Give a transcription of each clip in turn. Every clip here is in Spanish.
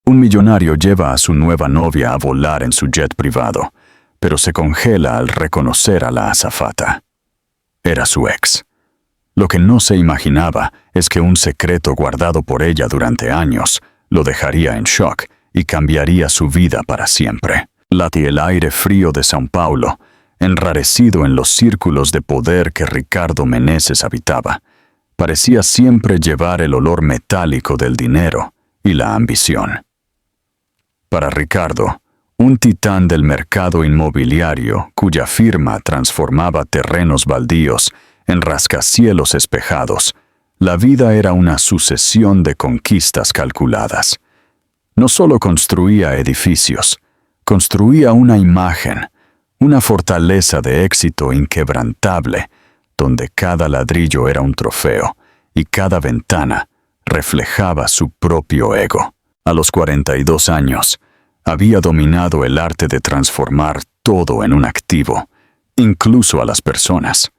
Un millonario lleva a su nueva novia a volar en su jet privado, pero se congela al reconocer a la azafata. Era su ex. Lo que no se imaginaba es que un secreto guardado por ella durante años lo dejaría en shock y cambiaría su vida para siempre. El aire frío de São Paulo, enrarecido en los círculos de poder que Ricardo Meneses habitaba, parecía siempre llevar el olor metálico del dinero y la ambición. Para Ricardo, un titán del mercado inmobiliario cuya firma transformaba terrenos baldíos en rascacielos espejados, la vida era una sucesión de conquistas calculadas. No solo construía edificios, construía una imagen, una fortaleza de éxito inquebrantable, donde cada ladrillo era un trofeo y cada ventana reflejaba su propio ego. A los 42 años, había dominado el arte de transformar todo en un activo, incluso a las personas.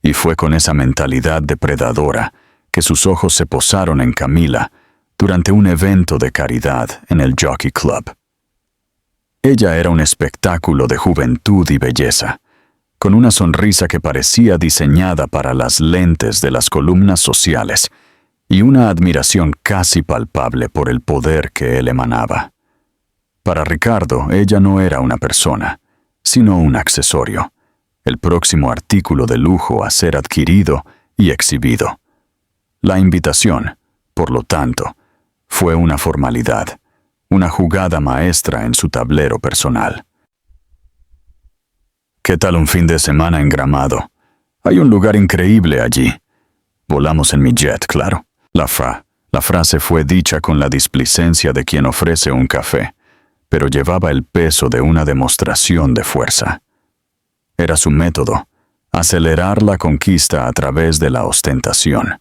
Y fue con esa mentalidad depredadora que sus ojos se posaron en Camila durante un evento de caridad en el Jockey Club. Ella era un espectáculo de juventud y belleza, con una sonrisa que parecía diseñada para las lentes de las columnas sociales y una admiración casi palpable por el poder que él emanaba. Para Ricardo, ella no era una persona, sino un accesorio, el próximo artículo de lujo a ser adquirido y exhibido. La invitación, por lo tanto, fue una formalidad, una jugada maestra en su tablero personal. ¿Qué tal un fin de semana en Gramado? Hay un lugar increíble allí. Volamos en mi jet, claro. La frase fue dicha con la displicencia de quien ofrece un café, pero llevaba el peso de una demostración de fuerza. Era su método, acelerar la conquista a través de la ostentación,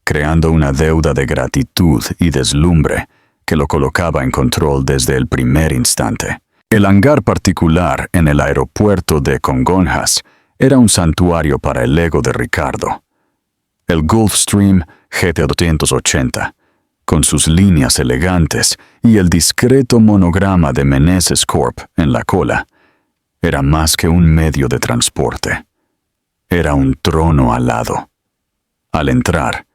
creando una deuda de gratitud y deslumbre que lo colocaba en control desde el primer instante. El hangar particular en el aeropuerto de Congonhas era un santuario para el ego de Ricardo. El Gulfstream GT280, con sus líneas elegantes y el discreto monograma de Meneses Corp en la cola, era más que un medio de transporte. Era un trono alado. Al entrar,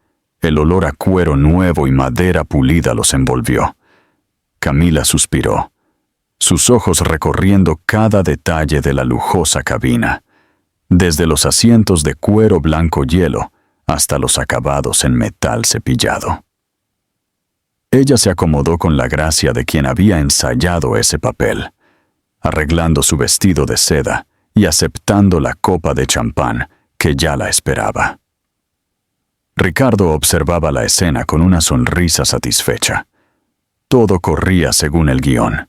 el olor a cuero nuevo y madera pulida los envolvió. Camila suspiró, sus ojos recorriendo cada detalle de la lujosa cabina, desde los asientos de cuero blanco hielo hasta los acabados en metal cepillado. Ella se acomodó con la gracia de quien había ensayado ese papel, arreglando su vestido de seda y aceptando la copa de champán que ya la esperaba. Ricardo observaba la escena con una sonrisa satisfecha. Todo corría según el guión.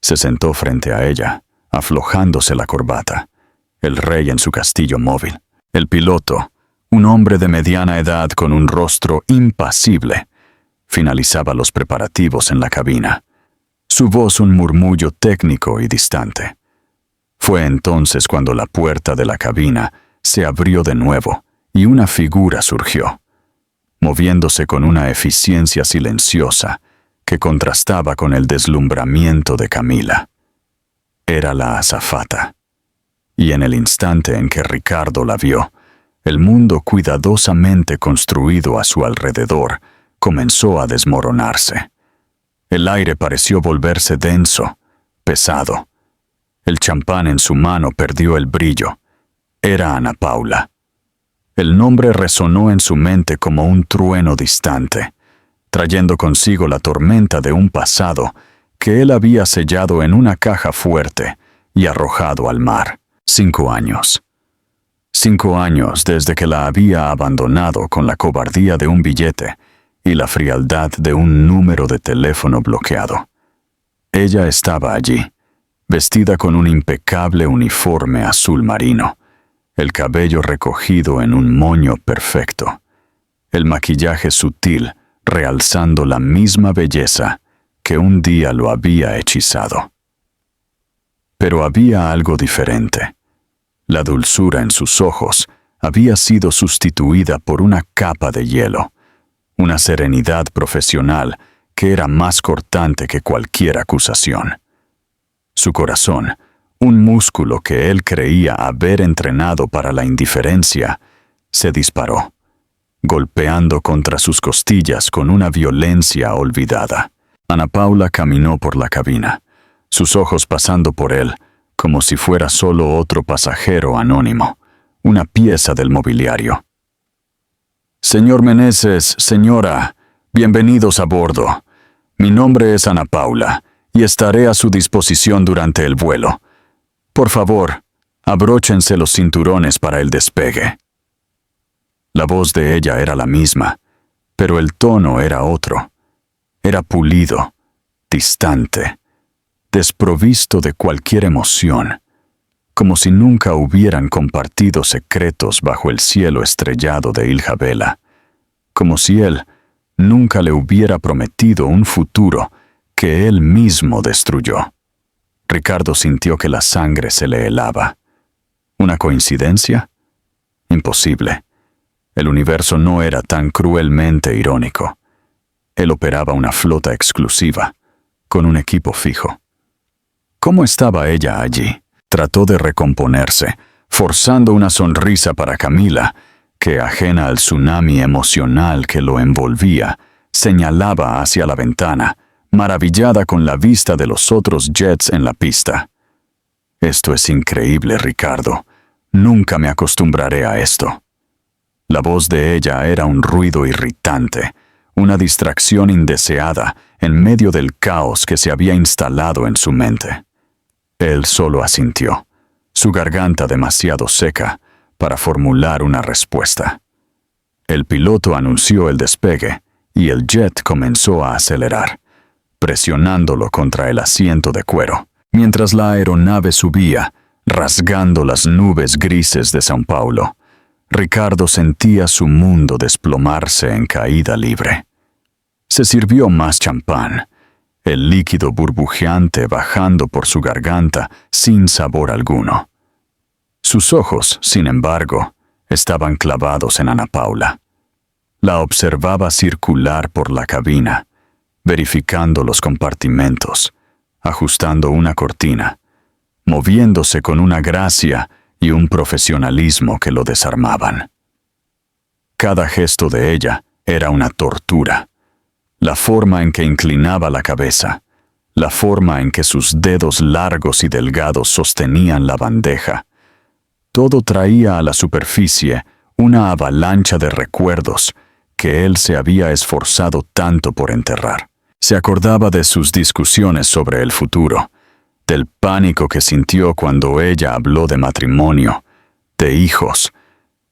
Se sentó frente a ella, aflojándose la corbata, el rey en su castillo móvil. El piloto, un hombre de mediana edad con un rostro impasible, finalizaba los preparativos en la cabina, su voz un murmullo técnico y distante. Fue entonces cuando la puerta de la cabina se abrió de nuevo y una figura surgió, moviéndose con una eficiencia silenciosa que contrastaba con el deslumbramiento de Camila. Era la azafata, y en el instante en que Ricardo la vio, el mundo cuidadosamente construido a su alrededor comenzó a desmoronarse. El aire pareció volverse denso, pesado. El champán en su mano perdió el brillo. Era Ana Paula. El nombre resonó en su mente como un trueno distante, trayendo consigo la tormenta de un pasado que él había sellado en una caja fuerte y arrojado al mar. 5 años. 5 años desde que la había abandonado con la cobardía de un billete y la frialdad de un número de teléfono bloqueado. Ella estaba allí, vestida con un impecable uniforme azul marino, el cabello recogido en un moño perfecto, el maquillaje sutil realzando la misma belleza que un día lo había hechizado. Pero había algo diferente. La dulzura en sus ojos había sido sustituida por una capa de hielo, una serenidad profesional que era más cortante que cualquier acusación. Su corazón, un músculo que él creía haber entrenado para la indiferencia, se disparó, golpeando contra sus costillas con una violencia olvidada. Ana Paula caminó por la cabina, sus ojos pasando por él, como si fuera solo otro pasajero anónimo, una pieza del mobiliario. «Señor Meneses, señora, bienvenidos a bordo. Mi nombre es Ana Paula y estaré a su disposición durante el vuelo. Por favor, abróchense los cinturones para el despegue». La voz de ella era la misma, pero el tono era otro. Era pulido, distante, desprovisto de cualquier emoción, como si nunca hubieran compartido secretos bajo el cielo estrellado de Ilha Bela, como si él nunca le hubiera prometido un futuro que él mismo destruyó. Ricardo sintió que la sangre se le helaba. ¿Una coincidencia? Imposible. El universo no era tan cruelmente irónico. Él operaba una flota exclusiva, con un equipo fijo. ¿Cómo estaba ella allí? Trató de recomponerse, forzando una sonrisa para Camila, que, ajena al tsunami emocional que lo envolvía, señalaba hacia la ventana, maravillada con la vista de los otros jets en la pista. «Esto es increíble, Ricardo. Nunca me acostumbraré a esto». La voz de ella era un ruido irritante, una distracción indeseada en medio del caos que se había instalado en su mente. Él solo asintió, su garganta demasiado seca para formular una respuesta. El piloto anunció el despegue y el jet comenzó a acelerar, presionándolo contra el asiento de cuero, mientras la aeronave subía, rasgando las nubes grises de São Paulo. Ricardo sentía su mundo desplomarse en caída libre. Se sirvió más champán, el líquido burbujeante bajando por su garganta sin sabor alguno. Sus ojos, sin embargo, estaban clavados en Ana Paula. La observaba circular por la cabina, verificando los compartimentos, ajustando una cortina, moviéndose con una gracia y un profesionalismo que lo desarmaban. Cada gesto de ella era una tortura. La forma en que inclinaba la cabeza, la forma en que sus dedos largos y delgados sostenían la bandeja, todo traía a la superficie una avalancha de recuerdos que él se había esforzado tanto por enterrar. Se acordaba de sus discusiones sobre el futuro, del pánico que sintió cuando ella habló de matrimonio, de hijos,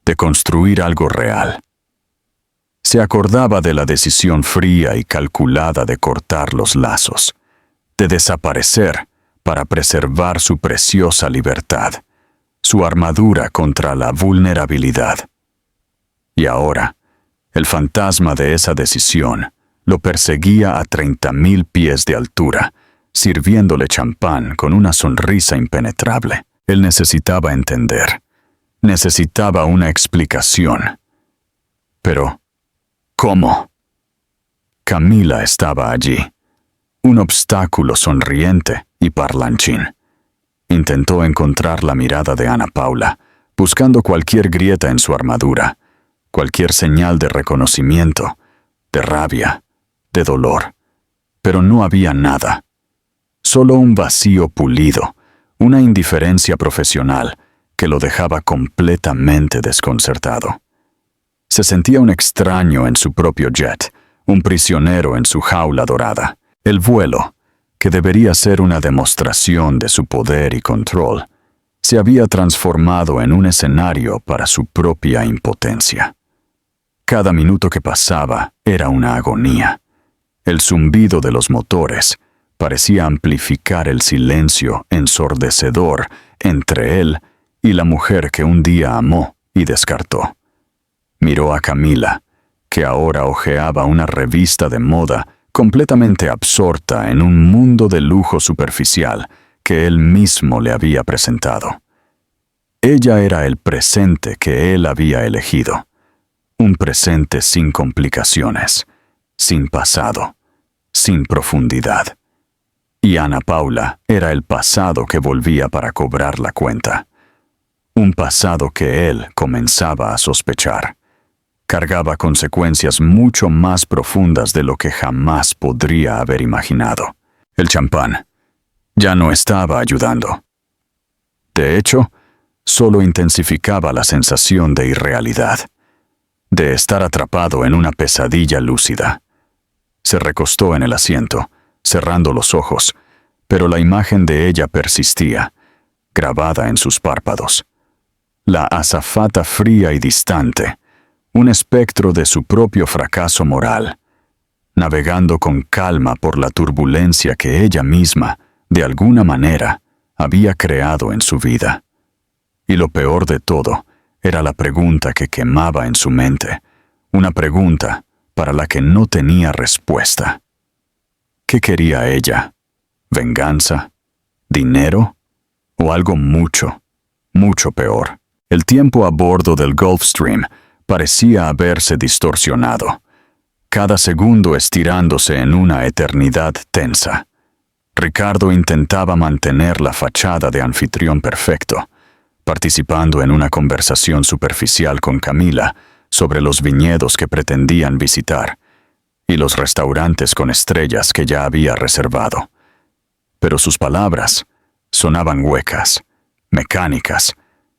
de construir algo real. Se acordaba de la decisión fría y calculada de cortar los lazos, de desaparecer para preservar su preciosa libertad, su armadura contra la vulnerabilidad. Y ahora, el fantasma de esa decisión lo perseguía a 30.000 pies de altura, sirviéndole champán con una sonrisa impenetrable. Él necesitaba entender, necesitaba una explicación. Pero, ¿cómo? Camila estaba allí, un obstáculo sonriente y parlanchín. Intentó encontrar la mirada de Ana Paula, buscando cualquier grieta en su armadura, cualquier señal de reconocimiento, de rabia, de dolor, pero no había nada. Solo un vacío pulido, una indiferencia profesional que lo dejaba completamente desconcertado. Se sentía un extraño en su propio jet, un prisionero en su jaula dorada. El vuelo, que debería ser una demostración de su poder y control, se había transformado en un escenario para su propia impotencia. Cada minuto que pasaba era una agonía. El zumbido de los motores parecía amplificar el silencio ensordecedor entre él y la mujer que un día amó y descartó. Miró a Camila, que ahora hojeaba una revista de moda completamente absorta en un mundo de lujo superficial que él mismo le había presentado. Ella era el presente que él había elegido, un presente sin complicaciones, sin pasado, sin profundidad. Y Ana Paula era el pasado que volvía para cobrar la cuenta. Un pasado que él comenzaba a sospechar. Cargaba consecuencias mucho más profundas de lo que jamás podría haber imaginado. El champán ya no estaba ayudando. De hecho, solo intensificaba la sensación de irrealidad, de estar atrapado en una pesadilla lúcida. Se recostó en el asiento, cerrando los ojos, pero la imagen de ella persistía, grabada en sus párpados. La azafata fría y distante, un espectro de su propio fracaso moral, navegando con calma por la turbulencia que ella misma, de alguna manera, había creado en su vida. Y lo peor de todo era la pregunta que quemaba en su mente, una pregunta para la que no tenía respuesta. ¿Qué quería ella? ¿Venganza? ¿Dinero? ¿O algo mucho, mucho peor? El tiempo a bordo del Gulfstream parecía haberse distorsionado, cada segundo estirándose en una eternidad tensa. Ricardo intentaba mantener la fachada de anfitrión perfecto, participando en una conversación superficial con Camila sobre los viñedos que pretendían visitar y los restaurantes con estrellas que ya había reservado. Pero sus palabras sonaban huecas, mecánicas,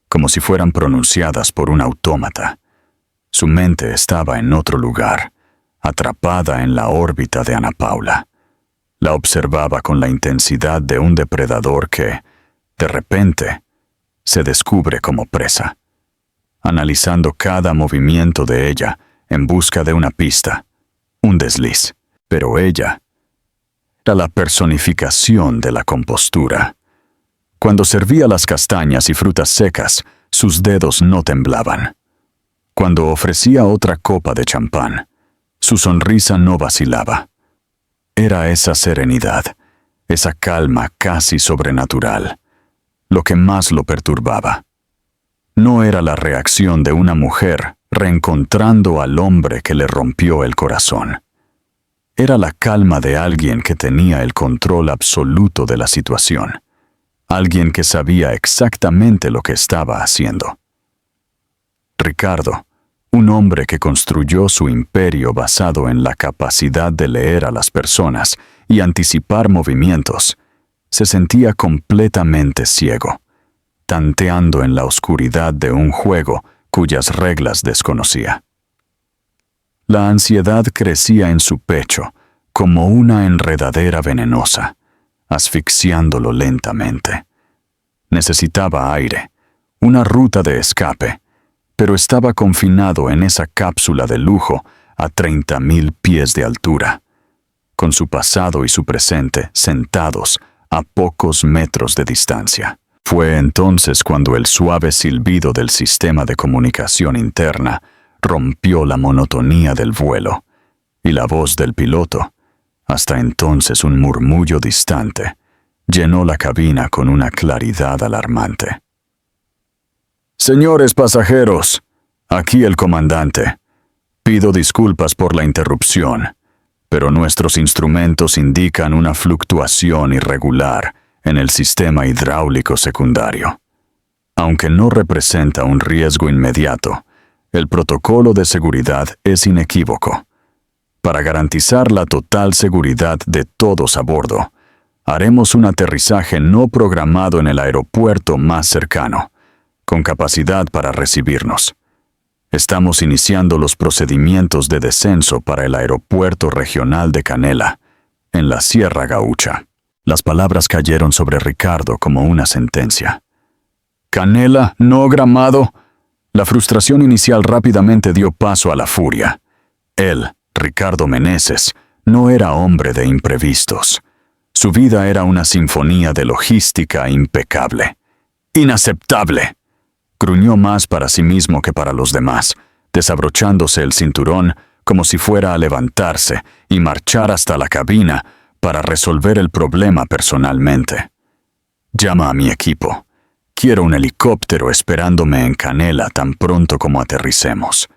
como si fueran pronunciadas por un autómata. Su mente estaba en otro lugar, atrapada en la órbita de Ana Paula. La observaba con la intensidad de un depredador que, de repente, se descubre como presa, analizando cada movimiento de ella en busca de una pista, un desliz. Pero ella era la personificación de la compostura. Cuando servía las castañas y frutas secas, sus dedos no temblaban. Cuando ofrecía otra copa de champán, su sonrisa no vacilaba. Era esa serenidad, esa calma casi sobrenatural, lo que más lo perturbaba. No era la reacción de una mujer reencontrando al hombre que le rompió el corazón. Era la calma de alguien que tenía el control absoluto de la situación, alguien que sabía exactamente lo que estaba haciendo. Ricardo, un hombre que construyó su imperio basado en la capacidad de leer a las personas y anticipar movimientos, se sentía completamente ciego, tanteando en la oscuridad de un juego cuyas reglas desconocía. La ansiedad crecía en su pecho como una enredadera venenosa, asfixiándolo lentamente. Necesitaba aire, una ruta de escape, pero estaba confinado en esa cápsula de lujo a 30.000 pies de altura, con su pasado y su presente sentados a pocos metros de distancia. Fue entonces cuando el suave silbido del sistema de comunicación interna rompió la monotonía del vuelo, y la voz del piloto, hasta entonces un murmullo distante, llenó la cabina con una claridad alarmante. «Señores pasajeros, aquí el comandante. Pido disculpas por la interrupción, pero nuestros instrumentos indican una fluctuación irregular en el sistema hidráulico secundario. Aunque no representa un riesgo inmediato, el protocolo de seguridad es inequívoco. Para garantizar la total seguridad de todos a bordo, haremos un aterrizaje no programado en el aeropuerto más cercano, con capacidad para recibirnos. Estamos iniciando los procedimientos de descenso para el aeropuerto regional de Canela, en la Sierra Gaúcha». Las palabras cayeron sobre Ricardo como una sentencia. «¿Canela, no Gramado?» La frustración inicial rápidamente dio paso a la furia. Él, Ricardo Meneses, no era hombre de imprevistos. Su vida era una sinfonía de logística impecable. «¡Inaceptable!», gruñó más para sí mismo que para los demás, desabrochándose el cinturón como si fuera a levantarse y marchar hasta la cabina para resolver el problema personalmente. «Llama a mi equipo. Quiero un helicóptero esperándome en Canela tan pronto como aterricemos.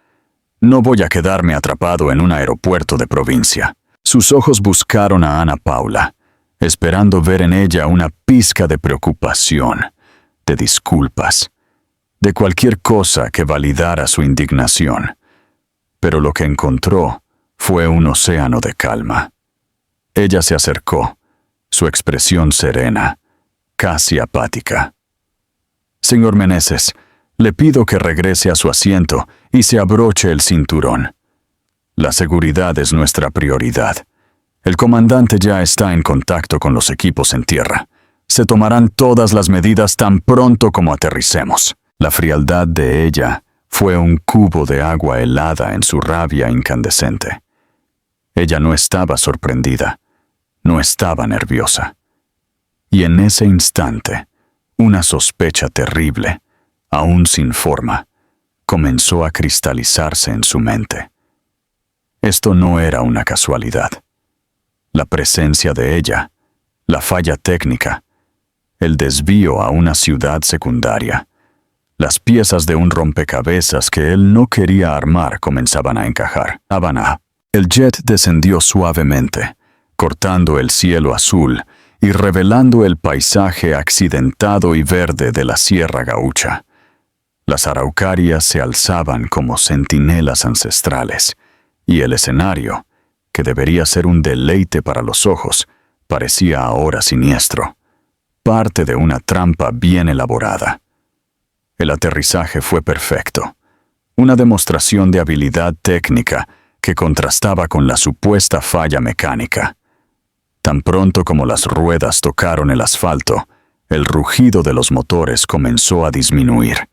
No voy a quedarme atrapado en un aeropuerto de provincia». Sus ojos buscaron a Ana Paula, esperando ver en ella una pizca de preocupación, de disculpas, de cualquier cosa que validara su indignación. Pero lo que encontró fue un océano de calma. Ella se acercó, su expresión serena, casi apática. «Señor Meneses, le pido que regrese a su asiento y se abroche el cinturón. La seguridad es nuestra prioridad. El comandante ya está en contacto con los equipos en tierra. Se tomarán todas las medidas tan pronto como aterricemos». La frialdad de ella fue un cubo de agua helada en su rabia incandescente. Ella no estaba sorprendida, no estaba nerviosa. Y en ese instante, una sospecha terrible, aún sin forma, comenzó a cristalizarse en su mente. Esto no era una casualidad. La presencia de ella, la falla técnica, el desvío a una ciudad secundaria, las piezas de un rompecabezas que él no quería armar comenzaban a encajar. El jet descendió suavemente, cortando el cielo azul y revelando el paisaje accidentado y verde de la Sierra Gaúcha. Las araucarias se alzaban como centinelas ancestrales, y el escenario, que debería ser un deleite para los ojos, parecía ahora siniestro, parte de una trampa bien elaborada. El aterrizaje fue perfecto, una demostración de habilidad técnica que contrastaba con la supuesta falla mecánica. Tan pronto como las ruedas tocaron el asfalto, el rugido de los motores comenzó a disminuir,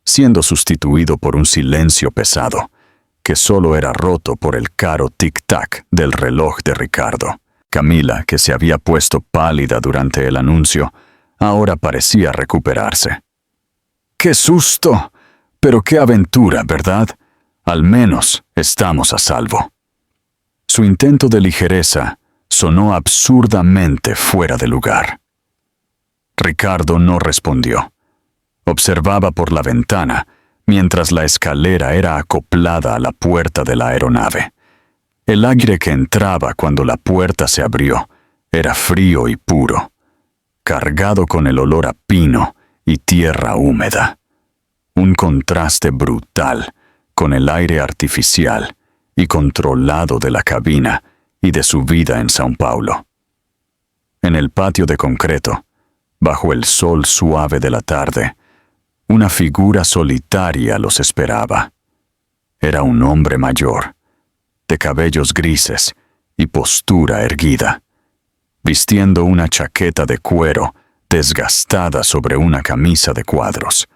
siendo sustituido por un silencio pesado, que solo era roto por el caro tic-tac del reloj de Ricardo. Camila, que se había puesto pálida durante el anuncio, ahora parecía recuperarse. ¡Qué susto! Pero qué aventura, ¿verdad? Al menos estamos a salvo. Su intento de ligereza sonó absurdamente fuera de lugar. Ricardo no respondió. Observaba por la ventana, mientras la escalera era acoplada a la puerta de la aeronave. El aire que entraba cuando la puerta se abrió era frío y puro, cargado con el olor a pino y tierra húmeda. Un contraste brutal con el aire artificial y controlado de la cabina y de su vida en São Paulo. En el patio de concreto, bajo el sol suave de la tarde, una figura solitaria los esperaba. Era un hombre mayor, de cabellos grises y postura erguida, vistiendo una chaqueta de cuero desgastada sobre una camisa de cuadros.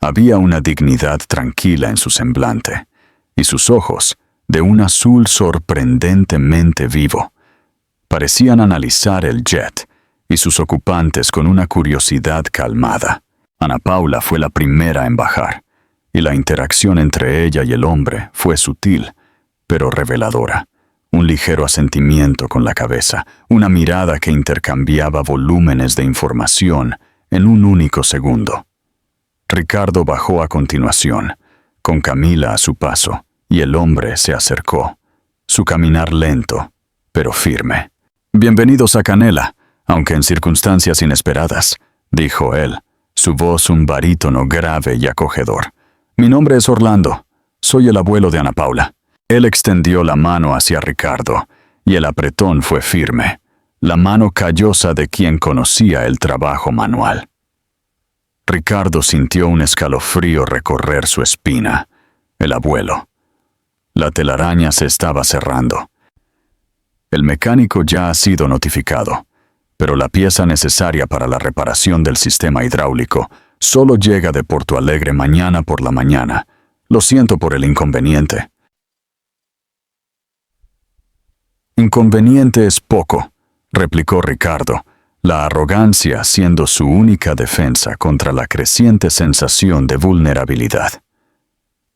Había una dignidad tranquila en su semblante, y sus ojos, de un azul sorprendentemente vivo, parecían analizar el jet y sus ocupantes con una curiosidad calmada. Ana Paula fue la primera en bajar, y la interacción entre ella y el hombre fue sutil, pero reveladora. Un ligero asentimiento con la cabeza, una mirada que intercambiaba volúmenes de información en un único segundo. Ricardo bajó a continuación, con Camila a su paso, y el hombre se acercó, su caminar lento, pero firme. «Bienvenidos a Canela, aunque en circunstancias inesperadas», dijo él, su voz un barítono grave y acogedor. «Mi nombre es Orlando, soy el abuelo de Ana Paula». Él extendió la mano hacia Ricardo, y el apretón fue firme, la mano callosa de quien conocía el trabajo manual. Ricardo sintió un escalofrío recorrer su espina. El abuelo. La telaraña se estaba cerrando. El mecánico ya ha sido notificado, pero la pieza necesaria para la reparación del sistema hidráulico solo llega de Porto Alegre mañana por la mañana. Lo siento por el inconveniente. «Inconveniente es poco», replicó Ricardo, la arrogancia siendo su única defensa contra la creciente sensación de vulnerabilidad.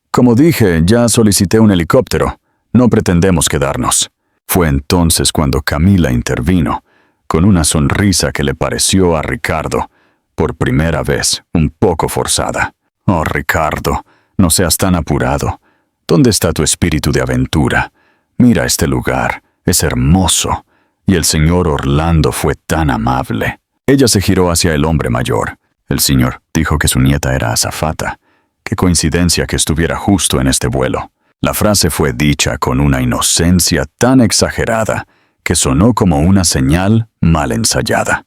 «Como dije, ya solicité un helicóptero. No pretendemos quedarnos». Fue entonces cuando Camila intervino, con una sonrisa que le pareció a Ricardo, por primera vez, un poco forzada. «Oh, Ricardo, no seas tan apurado. ¿Dónde está tu espíritu de aventura? Mira este lugar, Es hermoso. Y el señor Orlando fue tan amable. Ella se giró hacia el hombre mayor. El señor dijo que su nieta era azafata. Qué coincidencia que estuviera justo en este vuelo. La frase fue dicha con una inocencia tan exagerada que sonó como una señal mal ensayada.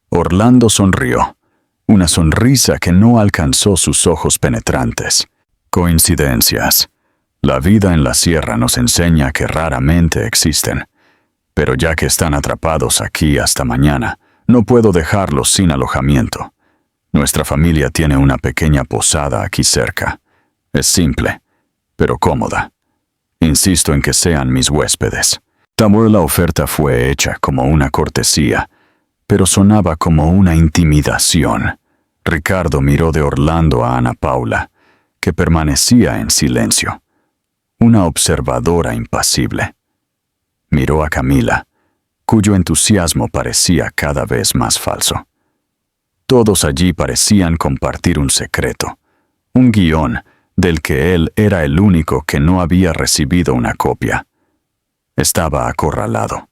Orlando sonrió, una sonrisa que no alcanzó sus ojos penetrantes. Coincidencias. La vida en la sierra nos enseña que raramente existen. Pero ya que están atrapados aquí hasta mañana, no puedo dejarlos sin alojamiento. Nuestra familia tiene una pequeña posada aquí cerca. Es simple, pero cómoda. Insisto en que sean mis huéspedes. Tal la oferta fue hecha como una cortesía, pero sonaba como una intimidación. Ricardo miró de Orlando a Ana Paula, que permanecía en silencio, una observadora impasible. Miró a Camila, cuyo entusiasmo parecía cada vez más falso. Todos allí parecían compartir un secreto, un guión del que él era el único que no había recibido una copia. Estaba acorralado.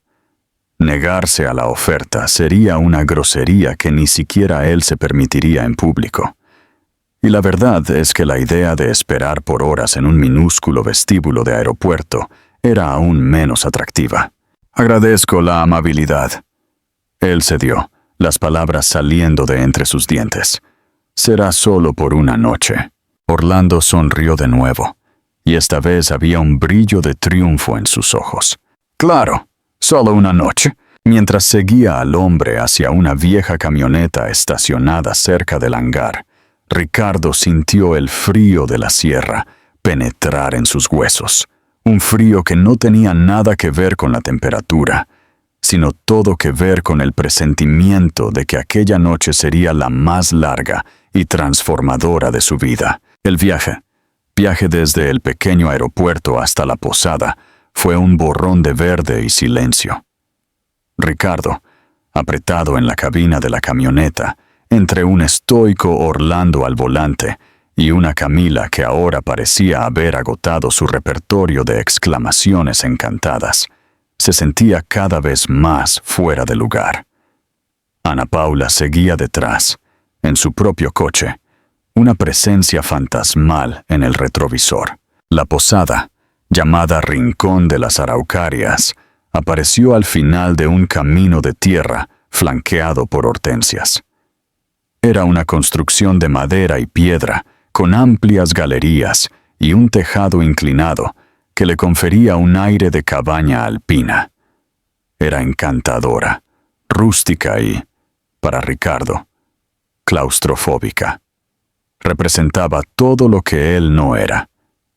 Negarse a la oferta sería una grosería que ni siquiera él se permitiría en público. Y la verdad es que la idea de esperar por horas en un minúsculo vestíbulo de aeropuerto era aún menos atractiva. Agradezco la amabilidad. Él cedió, las palabras saliendo de entre sus dientes. Será solo por una noche. Orlando sonrió de nuevo, y esta vez había un brillo de triunfo en sus ojos. Claro, solo una noche. Mientras seguía al hombre hacia una vieja camioneta estacionada cerca del hangar, Ricardo sintió el frío de la sierra penetrar en sus huesos. Un frío que no tenía nada que ver con la temperatura, sino todo que ver con el presentimiento de que aquella noche sería la más larga y transformadora de su vida. El viaje desde el pequeño aeropuerto hasta la posada, fue un borrón de verde y silencio. Ricardo, apretado en la cabina de la camioneta, entre un estoico Orlando al volante y una Camila que ahora parecía haber agotado su repertorio de exclamaciones encantadas, se sentía cada vez más fuera de lugar. Ana Paula seguía detrás, en su propio coche, una presencia fantasmal en el retrovisor. La posada, llamada Rincón de las Araucarias, apareció al final de un camino de tierra flanqueado por hortensias. Era una construcción de madera y piedra, con amplias galerías y un tejado inclinado que le confería un aire de cabaña alpina. Era encantadora, rústica y, para Ricardo, claustrofóbica. Representaba todo lo que él no era,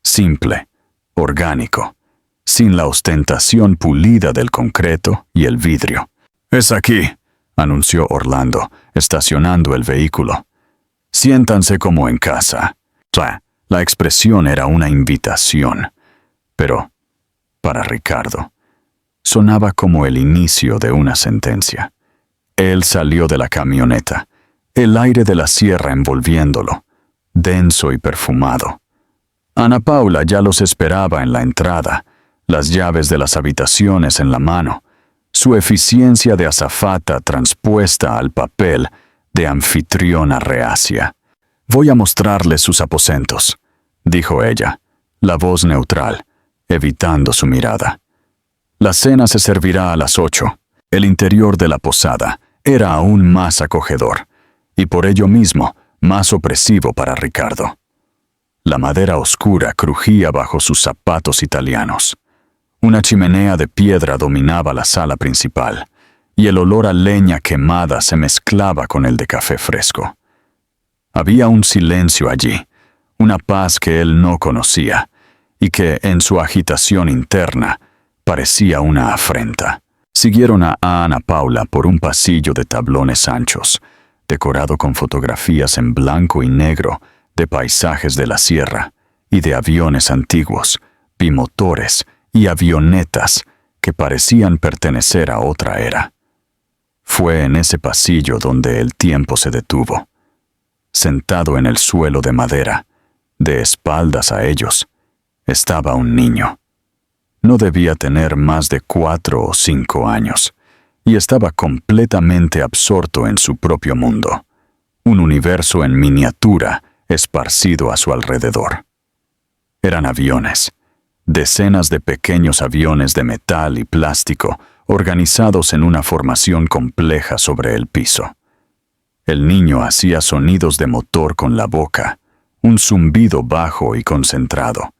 simple, orgánico, sin la ostentación pulida del concreto y el vidrio. «Es aquí», anunció Orlando, estacionando el vehículo. «Siéntanse como en casa». La expresión era una invitación, pero, para Ricardo, sonaba como el inicio de una sentencia. Él salió de la camioneta, el aire de la sierra envolviéndolo, denso y perfumado. Ana Paula ya los esperaba en la entrada, las llaves de las habitaciones en la mano, su eficiencia de azafata transpuesta al papel de anfitriona reacia. «Voy a mostrarles sus aposentos», dijo ella, la voz neutral, evitando su mirada. «La cena se servirá a las 8. El interior de la posada era aún más acogedor, y por ello mismo más opresivo para Ricardo. La madera oscura crujía bajo sus zapatos italianos. Una chimenea de piedra dominaba la sala principal, y el olor a leña quemada se mezclaba con el de café fresco. Había un silencio allí, una paz que él no conocía, y que, en su agitación interna, parecía una afrenta. Siguieron a Ana Paula por un pasillo de tablones anchos, decorado con fotografías en blanco y negro de paisajes de la sierra y de aviones antiguos, bimotores y avionetas que parecían pertenecer a otra era. Fue en ese pasillo donde el tiempo se detuvo. Sentado en el suelo de madera, de espaldas a ellos, estaba un niño. No debía tener más de 4 o 5 años, y estaba completamente absorto en su propio mundo, un universo en miniatura esparcido a su alrededor. Eran aviones, decenas de pequeños aviones de metal y plástico organizados en una formación compleja sobre el piso. El niño hacía sonidos de motor con la boca, un zumbido bajo y concentrado,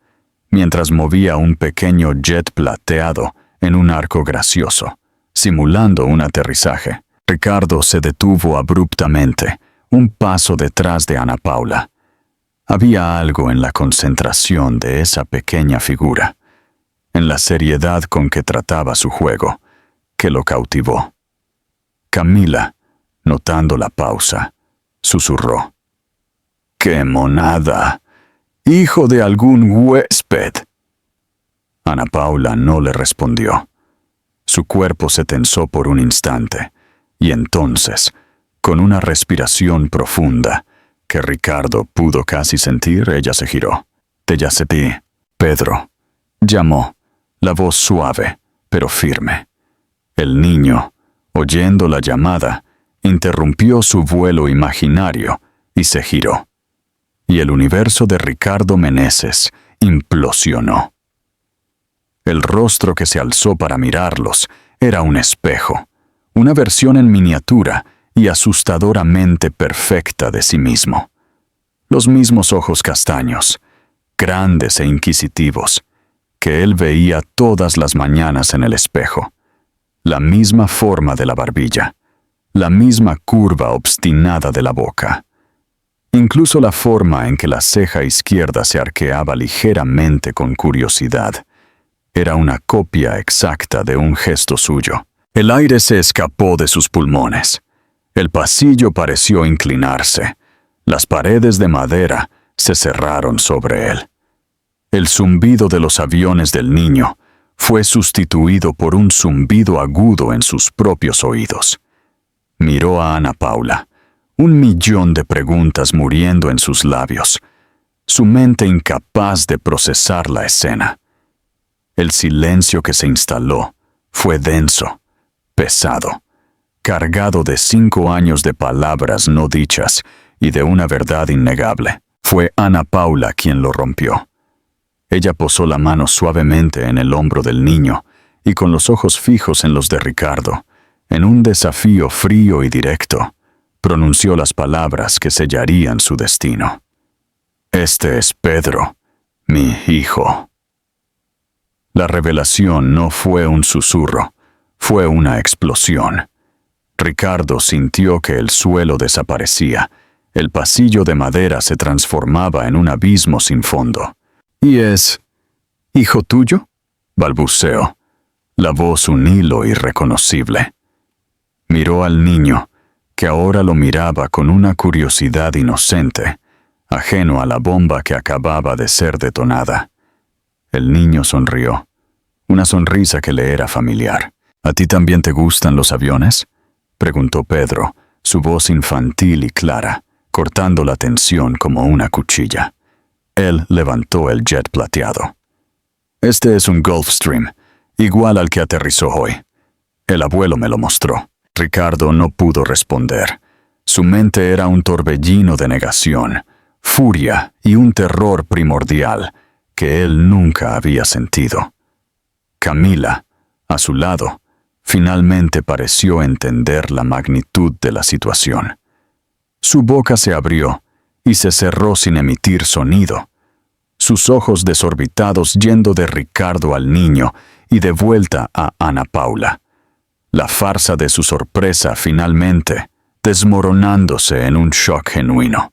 mientras movía un pequeño jet plateado en un arco gracioso, simulando un aterrizaje. Ricardo se detuvo abruptamente, un paso detrás de Ana Paula. Había algo en la concentración de esa pequeña figura, en la seriedad con que trataba su juego, que lo cautivó. Camila, notando la pausa, susurró: ¡Qué monada! ¡Hijo de algún huésped! Ana Paula no le respondió. Su cuerpo se tensó por un instante, y entonces, con una respiración profunda, que Ricardo pudo casi sentir, ella se giró. «Te ya sepí, Pedro», llamó, la voz suave, pero firme. El niño, oyendo la llamada, interrumpió su vuelo imaginario y se giró. Y el universo de Ricardo Meneses implosionó. El rostro que se alzó para mirarlos era un espejo, una versión en miniatura y asustadoramente perfecta de sí mismo. Los mismos ojos castaños, grandes e inquisitivos, que él veía todas las mañanas en el espejo. La misma forma de la barbilla, la misma curva obstinada de la boca. Incluso la forma en que la ceja izquierda se arqueaba ligeramente con curiosidad era una copia exacta de un gesto suyo. El aire se escapó de sus pulmones. El pasillo pareció inclinarse. Las paredes de madera se cerraron sobre él. El zumbido de los aviones del niño fue sustituido por un zumbido agudo en sus propios oídos. Miró a Ana Paula, un millón de preguntas muriendo en sus labios, su mente incapaz de procesar la escena. El silencio que se instaló fue denso, pesado, cargado de 5 años de palabras no dichas y de una verdad innegable. Fue Ana Paula quien lo rompió. Ella posó la mano suavemente en el hombro del niño y con los ojos fijos en los de Ricardo, en un desafío frío y directo, pronunció las palabras que sellarían su destino. «Este es Pedro, mi hijo». La revelación no fue un susurro, fue una explosión. Ricardo sintió que el suelo desaparecía, el pasillo de madera se transformaba en un abismo sin fondo. «¿Y es hijo tuyo?», balbuceó, la voz un hilo irreconocible. Miró al niño, que ahora lo miraba con una curiosidad inocente, ajeno a la bomba que acababa de ser detonada. El niño sonrió, una sonrisa que le era familiar. «¿A ti también te gustan los aviones?», preguntó Pedro, su voz infantil y clara, cortando la tensión como una cuchilla. Él levantó el jet plateado. «Este es un Gulfstream, igual al que aterrizó hoy. El abuelo me lo mostró». Ricardo no pudo responder. Su mente era un torbellino de negación, furia y un terror primordial que él nunca había sentido. Camila, a su lado, finalmente pareció entender la magnitud de la situación. Su boca se abrió y se cerró sin emitir sonido. Sus ojos desorbitados yendo de Ricardo al niño y de vuelta a Ana Paula. La farsa de su sorpresa finalmente desmoronándose en un shock genuino.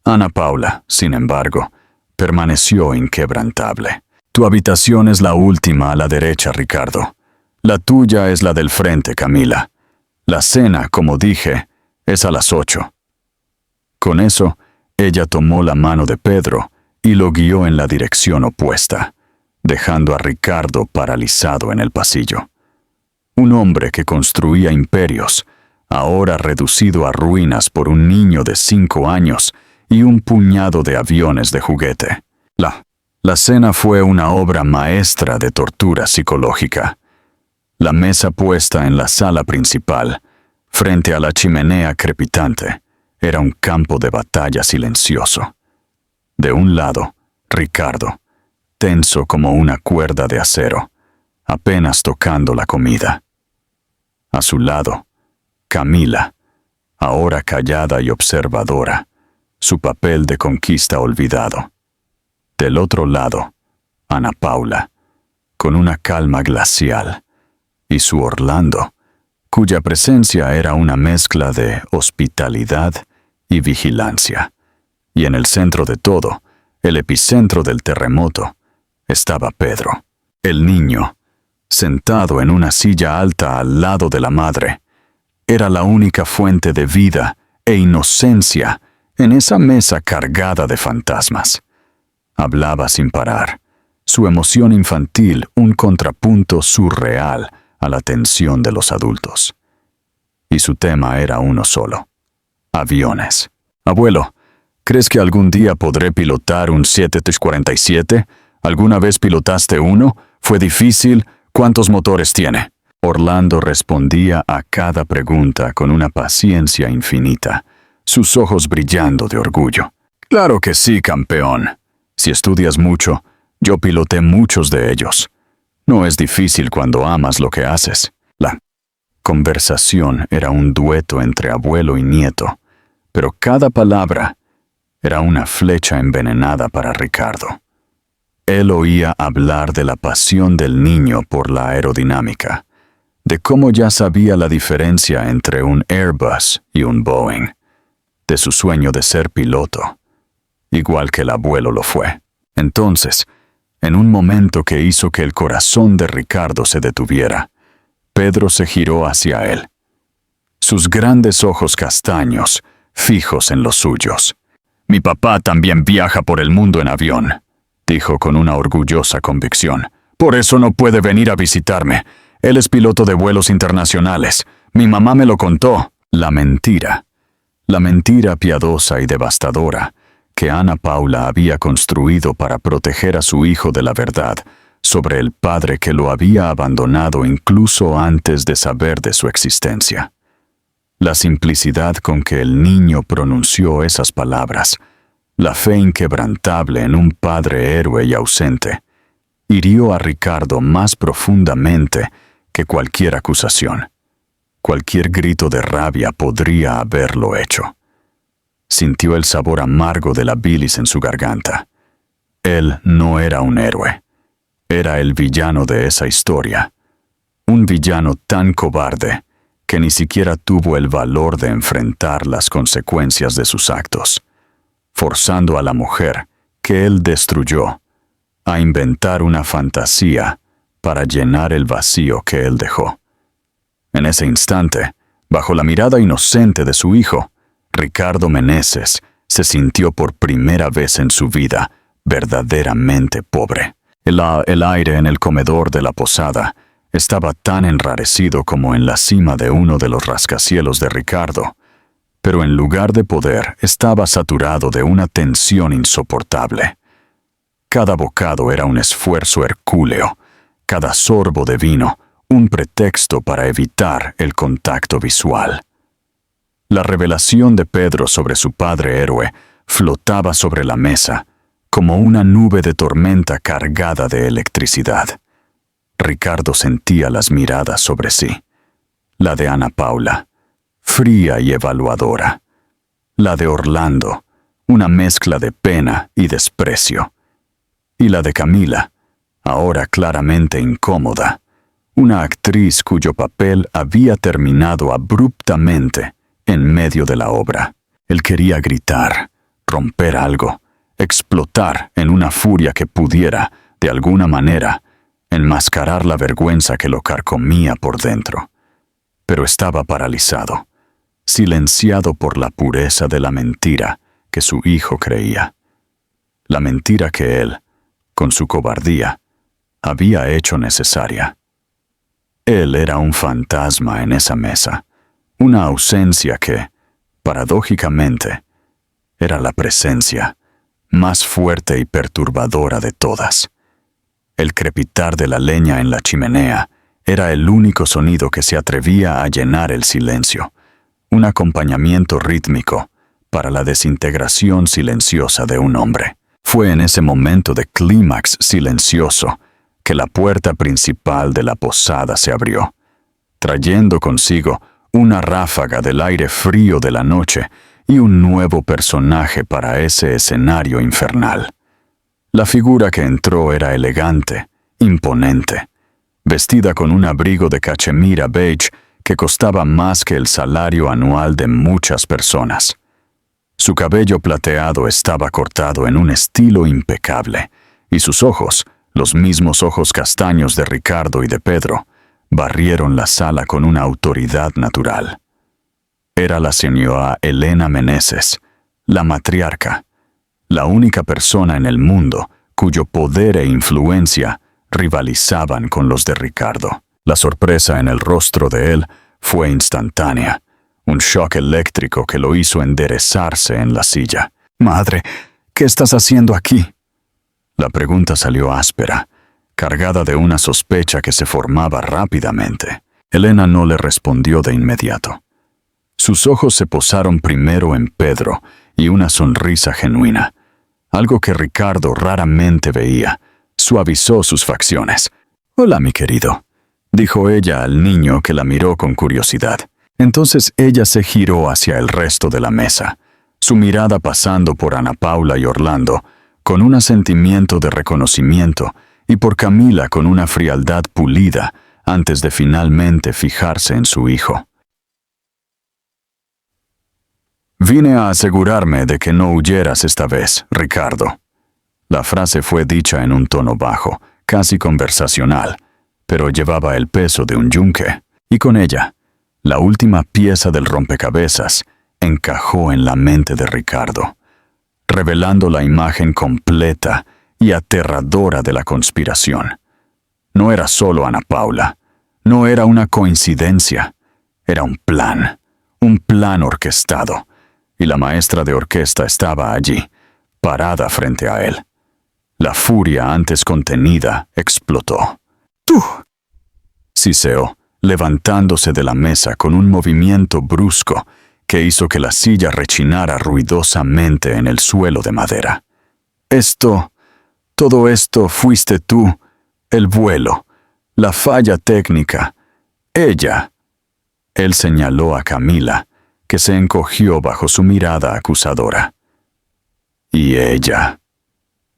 Ana Paula, sin embargo, permaneció inquebrantable. «Tu habitación es la última a la derecha, Ricardo. La tuya es la del frente, Camila. La cena, como dije, es a las 8. Con eso, ella tomó la mano de Pedro y lo guió en la dirección opuesta, dejando a Ricardo paralizado en el pasillo. Un hombre que construía imperios, ahora reducido a ruinas por un niño de 5 años y un puñado de aviones de juguete. La cena fue una obra maestra de tortura psicológica. La mesa puesta en la sala principal, frente a la chimenea crepitante, era un campo de batalla silencioso. De un lado, Ricardo, tenso como una cuerda de acero, apenas tocando la comida. A su lado, Camila, ahora callada y observadora, su papel de conquista olvidado. Del otro lado, Ana Paula, con una calma glacial, y su Orlando, cuya presencia era una mezcla de hospitalidad y vigilancia. Y en el centro de todo, el epicentro del terremoto, estaba Pedro, el niño, sentado en una silla alta al lado de la madre. Era la única fuente de vida e inocencia en esa mesa cargada de fantasmas. Hablaba sin parar, su emoción infantil un contrapunto surreal a la tensión de los adultos. Y su tema era uno solo: aviones. Abuelo, ¿crees que algún día podré pilotar un 747? ¿Alguna vez pilotaste uno? ¿Fue difícil? ¿Cuántos motores tiene? Orlando respondía a cada pregunta con una paciencia infinita, sus ojos brillando de orgullo. Claro que sí, campeón. Si estudias mucho, yo piloté muchos de ellos. No es difícil cuando amas lo que haces. La conversación era un dueto entre abuelo y nieto, pero cada palabra era una flecha envenenada para Ricardo. Él oía hablar de la pasión del niño por la aerodinámica, de cómo ya sabía la diferencia entre un Airbus y un Boeing, de su sueño de ser piloto, igual que el abuelo lo fue. Entonces, en un momento que hizo que el corazón de Ricardo se detuviera, Pedro se giró hacia él, sus grandes ojos castaños fijos en los suyos. «Mi papá también viaja por el mundo en avión», dijo con una orgullosa convicción. «Por eso no puede venir a visitarme. Él es piloto de vuelos internacionales. Mi mamá me lo contó». La mentira piadosa y devastadora que Ana Paula había construido para proteger a su hijo de la verdad sobre el padre que lo había abandonado incluso antes de saber de su existencia. La simplicidad con que el niño pronunció esas palabras, la fe inquebrantable en un padre héroe y ausente, hirió a Ricardo más profundamente que cualquier acusación. Cualquier grito de rabia podría haberlo hecho. Sintió el sabor amargo de la bilis en su garganta. Él no era un héroe. Era el villano de esa historia. Un villano tan cobarde que ni siquiera tuvo el valor de enfrentar las consecuencias de sus actos, forzando a la mujer que él destruyó a inventar una fantasía para llenar el vacío que él dejó. En ese instante, bajo la mirada inocente de su hijo, Ricardo Meneses se sintió por primera vez en su vida verdaderamente pobre. El aire en el comedor de la posada estaba tan enrarecido como en la cima de uno de los rascacielos de Ricardo, pero en lugar de poder estaba saturado de una tensión insoportable. Cada bocado era un esfuerzo hercúleo, cada sorbo de vino un pretexto para evitar el contacto visual. La revelación de Pedro sobre su padre héroe flotaba sobre la mesa como una nube de tormenta cargada de electricidad. Ricardo sentía las miradas sobre sí, la de Ana Paula, fría y evaluadora, la de Orlando, una mezcla de pena y desprecio, y la de Camila, ahora claramente incómoda, una actriz cuyo papel había terminado abruptamente en medio de la obra. Él quería gritar, romper algo, explotar en una furia que pudiera, de alguna manera, enmascarar la vergüenza que lo carcomía por dentro. Pero estaba paralizado, silenciado por la pureza de la mentira que su hijo creía. La mentira que él, con su cobardía, había hecho necesaria. Él era un fantasma en esa mesa, una ausencia que, paradójicamente, era la presencia más fuerte y perturbadora de todas. El crepitar de la leña en la chimenea era el único sonido que se atrevía a llenar el silencio, un acompañamiento rítmico para la desintegración silenciosa de un hombre. Fue en ese momento de clímax silencioso que la puerta principal de la posada se abrió, trayendo consigo una ráfaga del aire frío de la noche y un nuevo personaje para ese escenario infernal. La figura que entró era elegante, imponente, vestida con un abrigo de cachemira beige que costaba más que el salario anual de muchas personas. Su cabello plateado estaba cortado en un estilo impecable, y sus ojos, los mismos ojos castaños de Ricardo y de Pedro, barrieron la sala con una autoridad natural. Era la señora Elena Meneses, la matriarca, la única persona en el mundo cuyo poder e influencia rivalizaban con los de Ricardo. La sorpresa en el rostro de él fue instantánea, un shock eléctrico que lo hizo enderezarse en la silla. «Madre, ¿qué estás haciendo aquí?». La pregunta salió áspera, cargada de una sospecha que se formaba rápidamente. Elena no le respondió de inmediato. Sus ojos se posaron primero en Pedro y una sonrisa genuina, algo que Ricardo raramente veía, suavizó sus facciones. «Hola, mi querido», dijo ella al niño que la miró con curiosidad. Entonces ella se giró hacia el resto de la mesa, su mirada pasando por Ana Paula y Orlando, con un sentimiento de reconocimiento, y por Camila con una frialdad pulida, antes de finalmente fijarse en su hijo. «Vine a asegurarme de que no huyeras esta vez, Ricardo». La frase fue dicha en un tono bajo, casi conversacional, pero llevaba el peso de un yunque, y con ella, la última pieza del rompecabezas encajó en la mente de Ricardo, revelando la imagen completa y aterradora de la conspiración. No era solo Ana Paula, no era una coincidencia, era un plan orquestado, y la maestra de orquesta estaba allí, parada frente a él. La furia antes contenida explotó. «¡Tú!», siseó, levantándose de la mesa con un movimiento brusco que hizo que la silla rechinara ruidosamente en el suelo de madera. Todo esto fuiste tú, el vuelo, la falla técnica, ella». Él señaló a Camila, que se encogió bajo su mirada acusadora. «Y ella».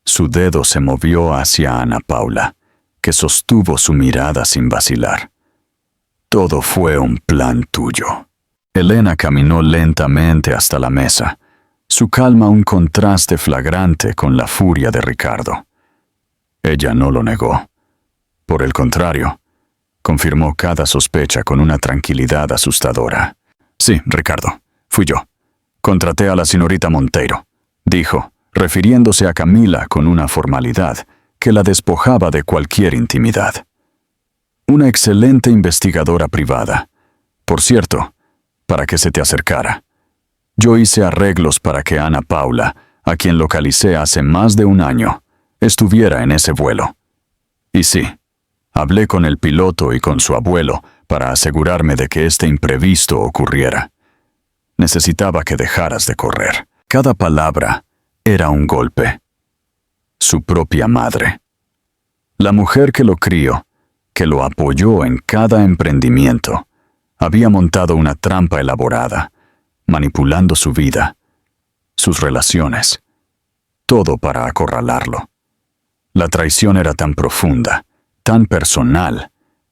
Su dedo se movió hacia Ana Paula, que sostuvo su mirada sin vacilar. «Todo fue un plan tuyo». Elena caminó lentamente hasta la mesa, su calma un contraste flagrante con la furia de Ricardo. Ella no lo negó. Por el contrario, confirmó cada sospecha con una tranquilidad asustadora. «Sí, Ricardo, fui yo. Contraté a la señorita Monteiro», dijo, refiriéndose a Camila con una formalidad que la despojaba de cualquier intimidad. «Una excelente investigadora privada. Por cierto, para que se te acercara. Yo hice arreglos para que Ana Paula, a quien localicé hace más de un año, estuviera en ese vuelo. Y sí, hablé con el piloto y con su abuelo para asegurarme de que este imprevisto ocurriera. Necesitaba que dejaras de correr». Cada palabra era un golpe. Su propia madre. La mujer que lo crió, que lo apoyó en cada emprendimiento, había montado una trampa elaborada, manipulando su vida, sus relaciones, todo para acorralarlo. La traición era tan profunda, tan personal,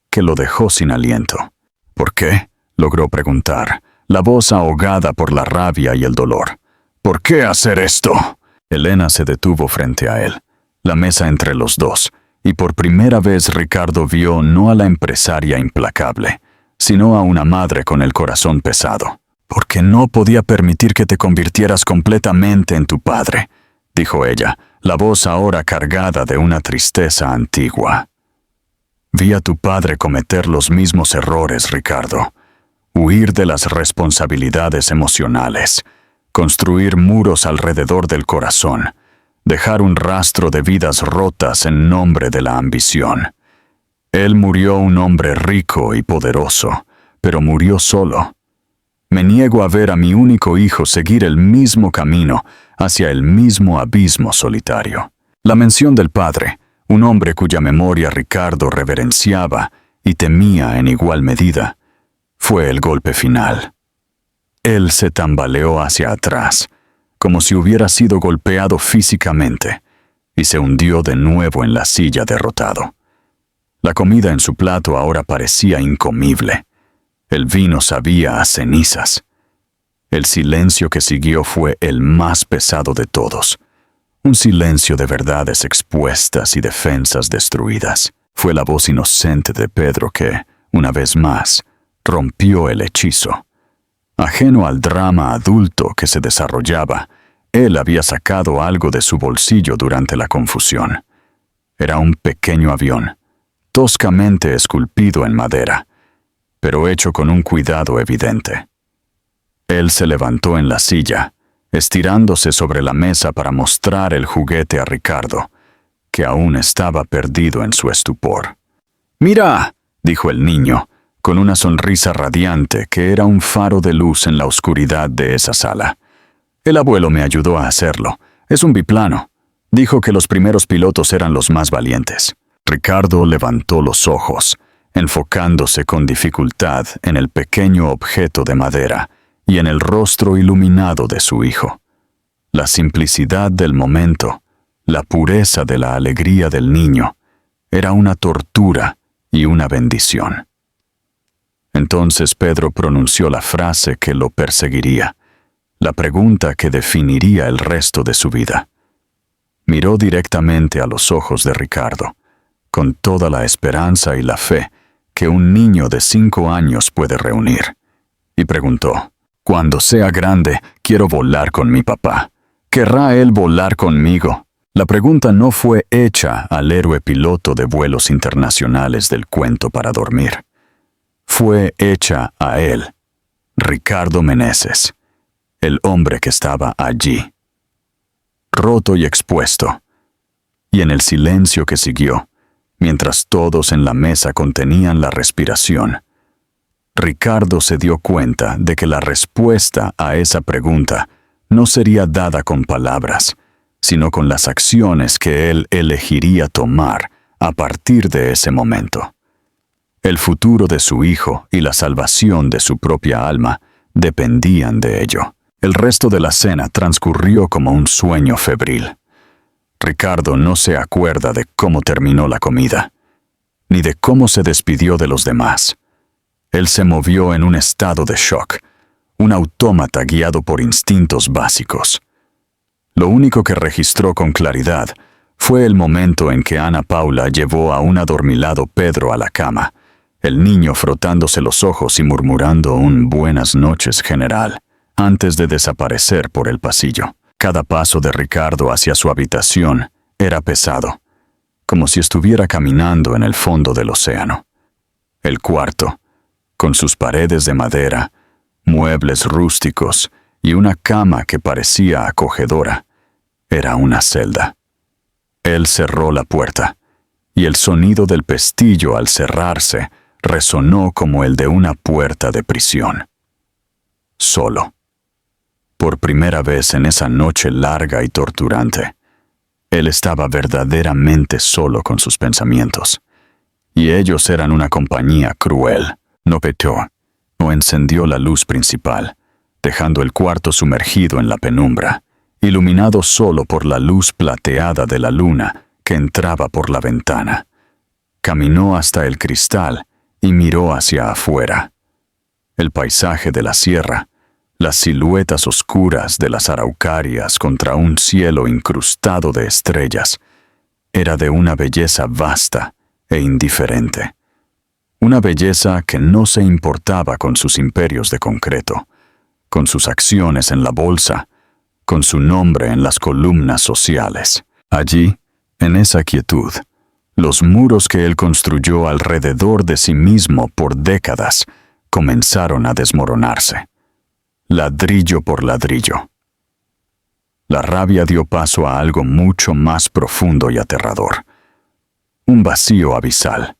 que lo dejó sin aliento. «¿Por qué?», logró preguntar, la voz ahogada por la rabia y el dolor. «¿Por qué hacer esto?». Elena se detuvo frente a él, la mesa entre los dos, y por primera vez Ricardo vio no a la empresaria implacable, sino a una madre con el corazón pesado. «Porque no podía permitir que te convirtieras completamente en tu padre», dijo ella, la voz ahora cargada de una tristeza antigua. «Vi a tu padre cometer los mismos errores, Ricardo. Huir de las responsabilidades emocionales, construir muros alrededor del corazón, dejar un rastro de vidas rotas en nombre de la ambición. Él murió un hombre rico y poderoso, pero murió solo. Me niego a ver a mi único hijo seguir el mismo camino hacia el mismo abismo solitario. La mención del padre, un hombre cuya memoria Ricardo reverenciaba y temía en igual medida, fue el golpe final. Él se tambaleó hacia atrás, como si hubiera sido golpeado físicamente, y se hundió de nuevo en la silla derrotado. La comida en su plato ahora parecía incomible. El vino sabía a cenizas. El silencio que siguió fue el más pesado de todos. Un silencio de verdades expuestas y defensas destruidas. Fue la voz inocente de Pedro que, una vez más, rompió el hechizo. Ajeno al drama adulto que se desarrollaba, él había sacado algo de su bolsillo durante la confusión. Era un pequeño avión, toscamente esculpido en madera, pero hecho con un cuidado evidente. Él se levantó en la silla, estirándose sobre la mesa para mostrar el juguete a Ricardo, que aún estaba perdido en su estupor. «¡Mira!», dijo el niño, con una sonrisa radiante que era un faro de luz en la oscuridad de esa sala. «El abuelo me ayudó a hacerlo. Es un biplano. Dijo que los primeros pilotos eran los más valientes». Ricardo levantó los ojos, enfocándose con dificultad en el pequeño objeto de madera y en el rostro iluminado de su hijo. La simplicidad del momento, la pureza de la alegría del niño, era una tortura y una bendición. Entonces Pedro pronunció la frase que lo perseguiría, la pregunta que definiría el resto de su vida. Miró directamente a los ojos de Ricardo, con toda la esperanza y la fe que un niño de 5 años puede reunir, y preguntó: «Cuando sea grande, quiero volar con mi papá. ¿Querrá él volar conmigo?». La pregunta no fue hecha al héroe piloto de vuelos internacionales del cuento para dormir. Fue hecha a él, Ricardo Meneses, el hombre que estaba allí, roto y expuesto. Y en el silencio que siguió, mientras todos en la mesa contenían la respiración, Ricardo se dio cuenta de que la respuesta a esa pregunta no sería dada con palabras, sino con las acciones que él elegiría tomar a partir de ese momento. El futuro de su hijo y la salvación de su propia alma dependían de ello. El resto de la cena transcurrió como un sueño febril. Ricardo no se acuerda de cómo terminó la comida, ni de cómo se despidió de los demás. Él se movió en un estado de shock, un autómata guiado por instintos básicos. Lo único que registró con claridad fue el momento en que Ana Paula llevó a un adormilado Pedro a la cama, el niño frotándose los ojos y murmurando un «buenas noches, general», antes de desaparecer por el pasillo. Cada paso de Ricardo hacia su habitación era pesado, como si estuviera caminando en el fondo del océano. El cuarto, con sus paredes de madera, muebles rústicos y una cama que parecía acogedora, era una celda. Él cerró la puerta, y el sonido del pestillo al cerrarse resonó como el de una puerta de prisión. Solo. Por primera vez en esa noche larga y torturante, él estaba verdaderamente solo con sus pensamientos, y ellos eran una compañía cruel. No petó, no encendió la luz principal, dejando el cuarto sumergido en la penumbra, iluminado solo por la luz plateada de la luna que entraba por la ventana. Caminó hasta el cristal y miró hacia afuera. El paisaje de la sierra, las siluetas oscuras de las araucarias contra un cielo incrustado de estrellas, era de una belleza vasta e indiferente. Una belleza que no se importaba con sus imperios de concreto, con sus acciones en la bolsa, con su nombre en las columnas sociales. Allí, en esa quietud, los muros que él construyó alrededor de sí mismo por décadas comenzaron a desmoronarse, ladrillo por ladrillo. La rabia dio paso a algo mucho más profundo y aterrador. Un vacío abisal.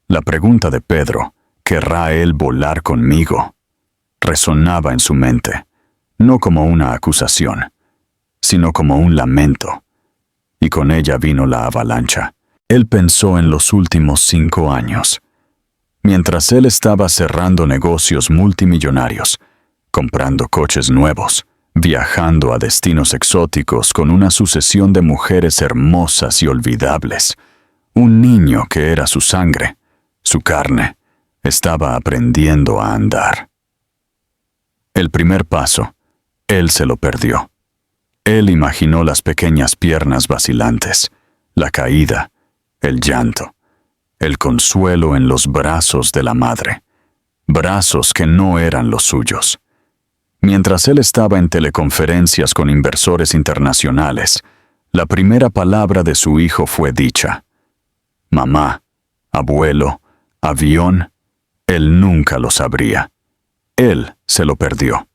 La pregunta de Pedro, ¿querrá él volar conmigo?, resonaba en su mente, no como una acusación, sino como un lamento. Y con ella vino la avalancha. Él pensó en los últimos 5 años. Mientras él estaba cerrando negocios multimillonarios, comprando coches nuevos, viajando a destinos exóticos con una sucesión de mujeres hermosas y olvidables, un niño que era su sangre, su carne, estaba aprendiendo a andar. El primer paso, él se lo perdió. Él imaginó las pequeñas piernas vacilantes, la caída, el llanto, el consuelo en los brazos de la madre, brazos que no eran los suyos. Mientras él estaba en teleconferencias con inversores internacionales, la primera palabra de su hijo fue dicha. Mamá, abuelo, avión, él nunca lo sabría. Él se lo perdió.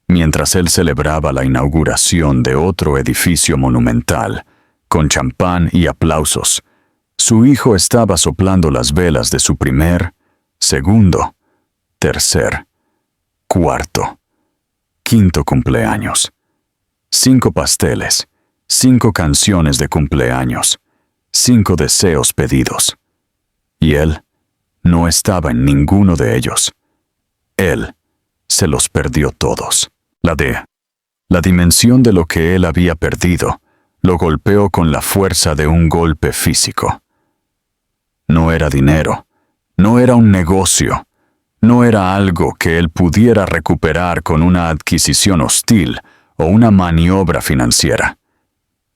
Mientras él celebraba la inauguración de otro edificio monumental, con champán y aplausos, su hijo estaba soplando las velas de su primer, segundo, tercer, cuarto, quinto cumpleaños. 5 pasteles, 5 canciones de cumpleaños, 5 deseos pedidos. Y él no estaba en ninguno de ellos. Él se los perdió todos. La dimensión de lo que él había perdido lo golpeó con la fuerza de un golpe físico. No era dinero, no era un negocio, no era algo que él pudiera recuperar con una adquisición hostil o una maniobra financiera.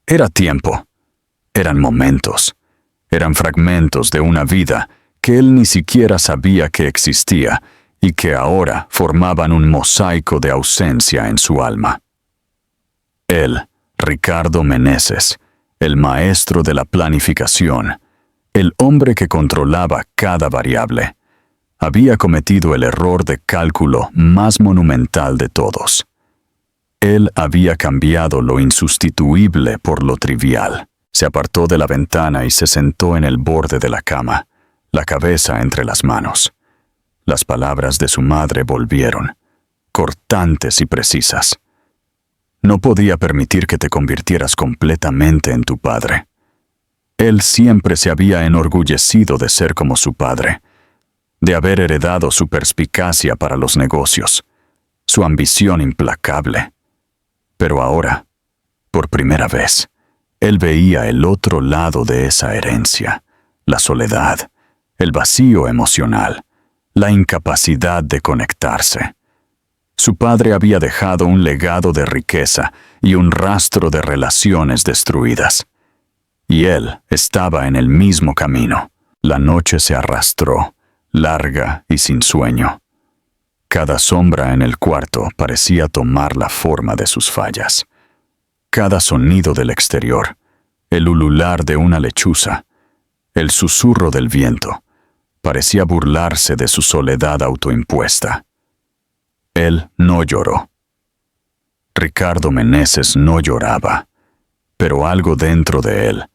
Era tiempo, eran momentos, eran fragmentos de una vida que él ni siquiera sabía que existía y que ahora formaban un mosaico de ausencia en su alma. Él, Ricardo Meneses, el maestro de la planificación, el hombre que controlaba cada variable, había cometido el error de cálculo más monumental de todos. Él había cambiado lo insustituible por lo trivial. Se apartó de la ventana y se sentó en el borde de la cama, la cabeza entre las manos. Las palabras de su madre volvieron, cortantes y precisas. No podía permitir que te convirtieras completamente en tu padre. Él siempre se había enorgullecido de ser como su padre, de haber heredado su perspicacia para los negocios, su ambición implacable. Pero ahora, por primera vez, él veía el otro lado de esa herencia, la soledad, el vacío emocional, la incapacidad de conectarse. Su padre había dejado un legado de riqueza y un rastro de relaciones destruidas. Y él estaba en el mismo camino. La noche se arrastró, larga y sin sueño. Cada sombra en el cuarto parecía tomar la forma de sus fallas. Cada sonido del exterior, el ulular de una lechuza, el susurro del viento, parecía burlarse de su soledad autoimpuesta. Él no lloró. Ricardo Meneses no lloraba, pero algo dentro de él,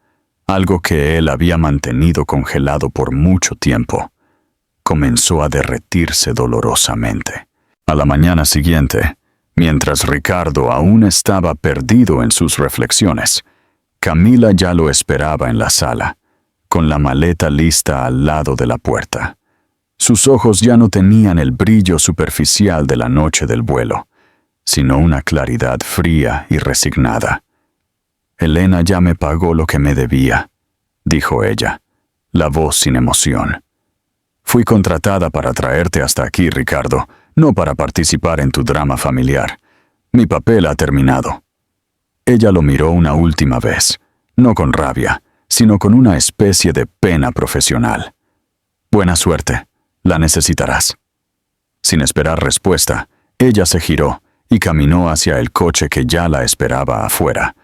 algo que él había mantenido congelado por mucho tiempo, comenzó a derretirse dolorosamente. A la mañana siguiente, mientras Ricardo aún estaba perdido en sus reflexiones, Camila ya lo esperaba en la sala, con la maleta lista al lado de la puerta. Sus ojos ya no tenían el brillo superficial de la noche del vuelo, sino una claridad fría y resignada. «Elena ya me pagó lo que me debía», dijo ella, la voz sin emoción. «Fui contratada para traerte hasta aquí, Ricardo, no para participar en tu drama familiar. Mi papel ha terminado». Ella lo miró una última vez, no con rabia, sino con una especie de pena profesional. «Buena suerte, la necesitarás». Sin esperar respuesta, ella se giró y caminó hacia el coche que ya la esperaba afuera,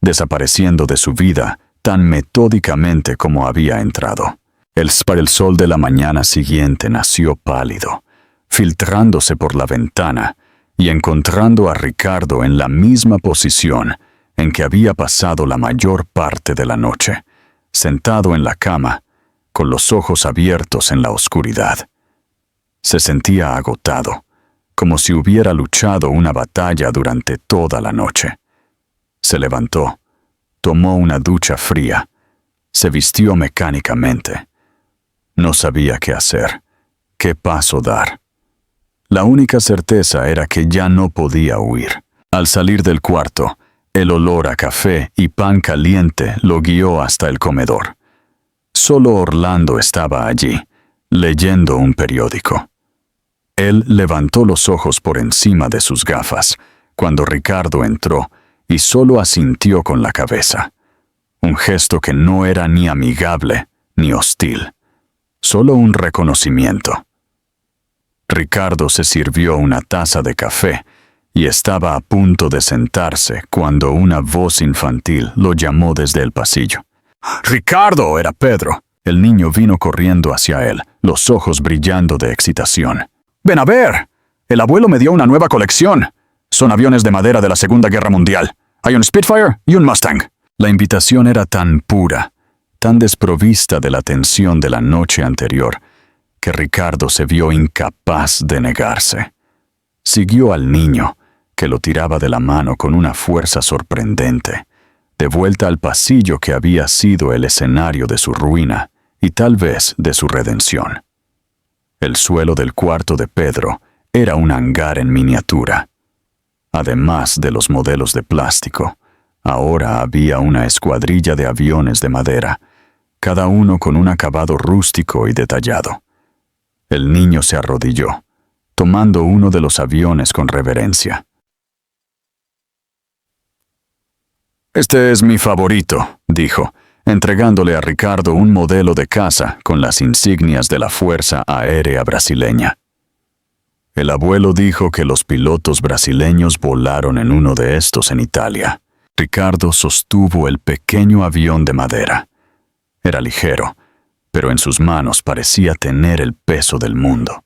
desapareciendo de su vida tan metódicamente como había entrado. El sol de la mañana siguiente nació pálido, filtrándose por la ventana, y encontrando a Ricardo en la misma posición en que había pasado la mayor parte de la noche, sentado en la cama, con los ojos abiertos en la oscuridad. Se sentía agotado, como si hubiera luchado una batalla durante toda la noche. Se levantó, tomó una ducha fría, se vistió mecánicamente. No sabía qué hacer, qué paso dar. La única certeza era que ya no podía huir. Al salir del cuarto, el olor a café y pan caliente lo guió hasta el comedor. Solo Orlando estaba allí, leyendo un periódico. Él levantó los ojos por encima de sus gafas cuando Ricardo entró y solo asintió con la cabeza. Un gesto que no era ni amigable ni hostil, solo un reconocimiento. Ricardo se sirvió una taza de café y estaba a punto de sentarse cuando una voz infantil lo llamó desde el pasillo. ¡Ricardo! Era Pedro. El niño vino corriendo hacia él, los ojos brillando de excitación. ¡Ven a ver! El abuelo me dio una nueva colección. Son aviones de madera de la Segunda Guerra Mundial. Hay un Spitfire y un Mustang. La invitación era tan pura, tan desprovista de la tensión de la noche anterior, que Ricardo se vio incapaz de negarse. Siguió al niño, que lo tiraba de la mano con una fuerza sorprendente, de vuelta al pasillo que había sido el escenario de su ruina y tal vez de su redención. El suelo del cuarto de Pedro era un hangar en miniatura. Además de los modelos de plástico, ahora había una escuadrilla de aviones de madera, cada uno con un acabado rústico y detallado. El niño se arrodilló, tomando uno de los aviones con reverencia. «Este es mi favorito», dijo, entregándole a Ricardo un modelo de caza con las insignias de la Fuerza Aérea Brasileña. El abuelo dijo que los pilotos brasileños volaron en uno de estos en Italia. Ricardo sostuvo el pequeño avión de madera. Era ligero, pero en sus manos parecía tener el peso del mundo.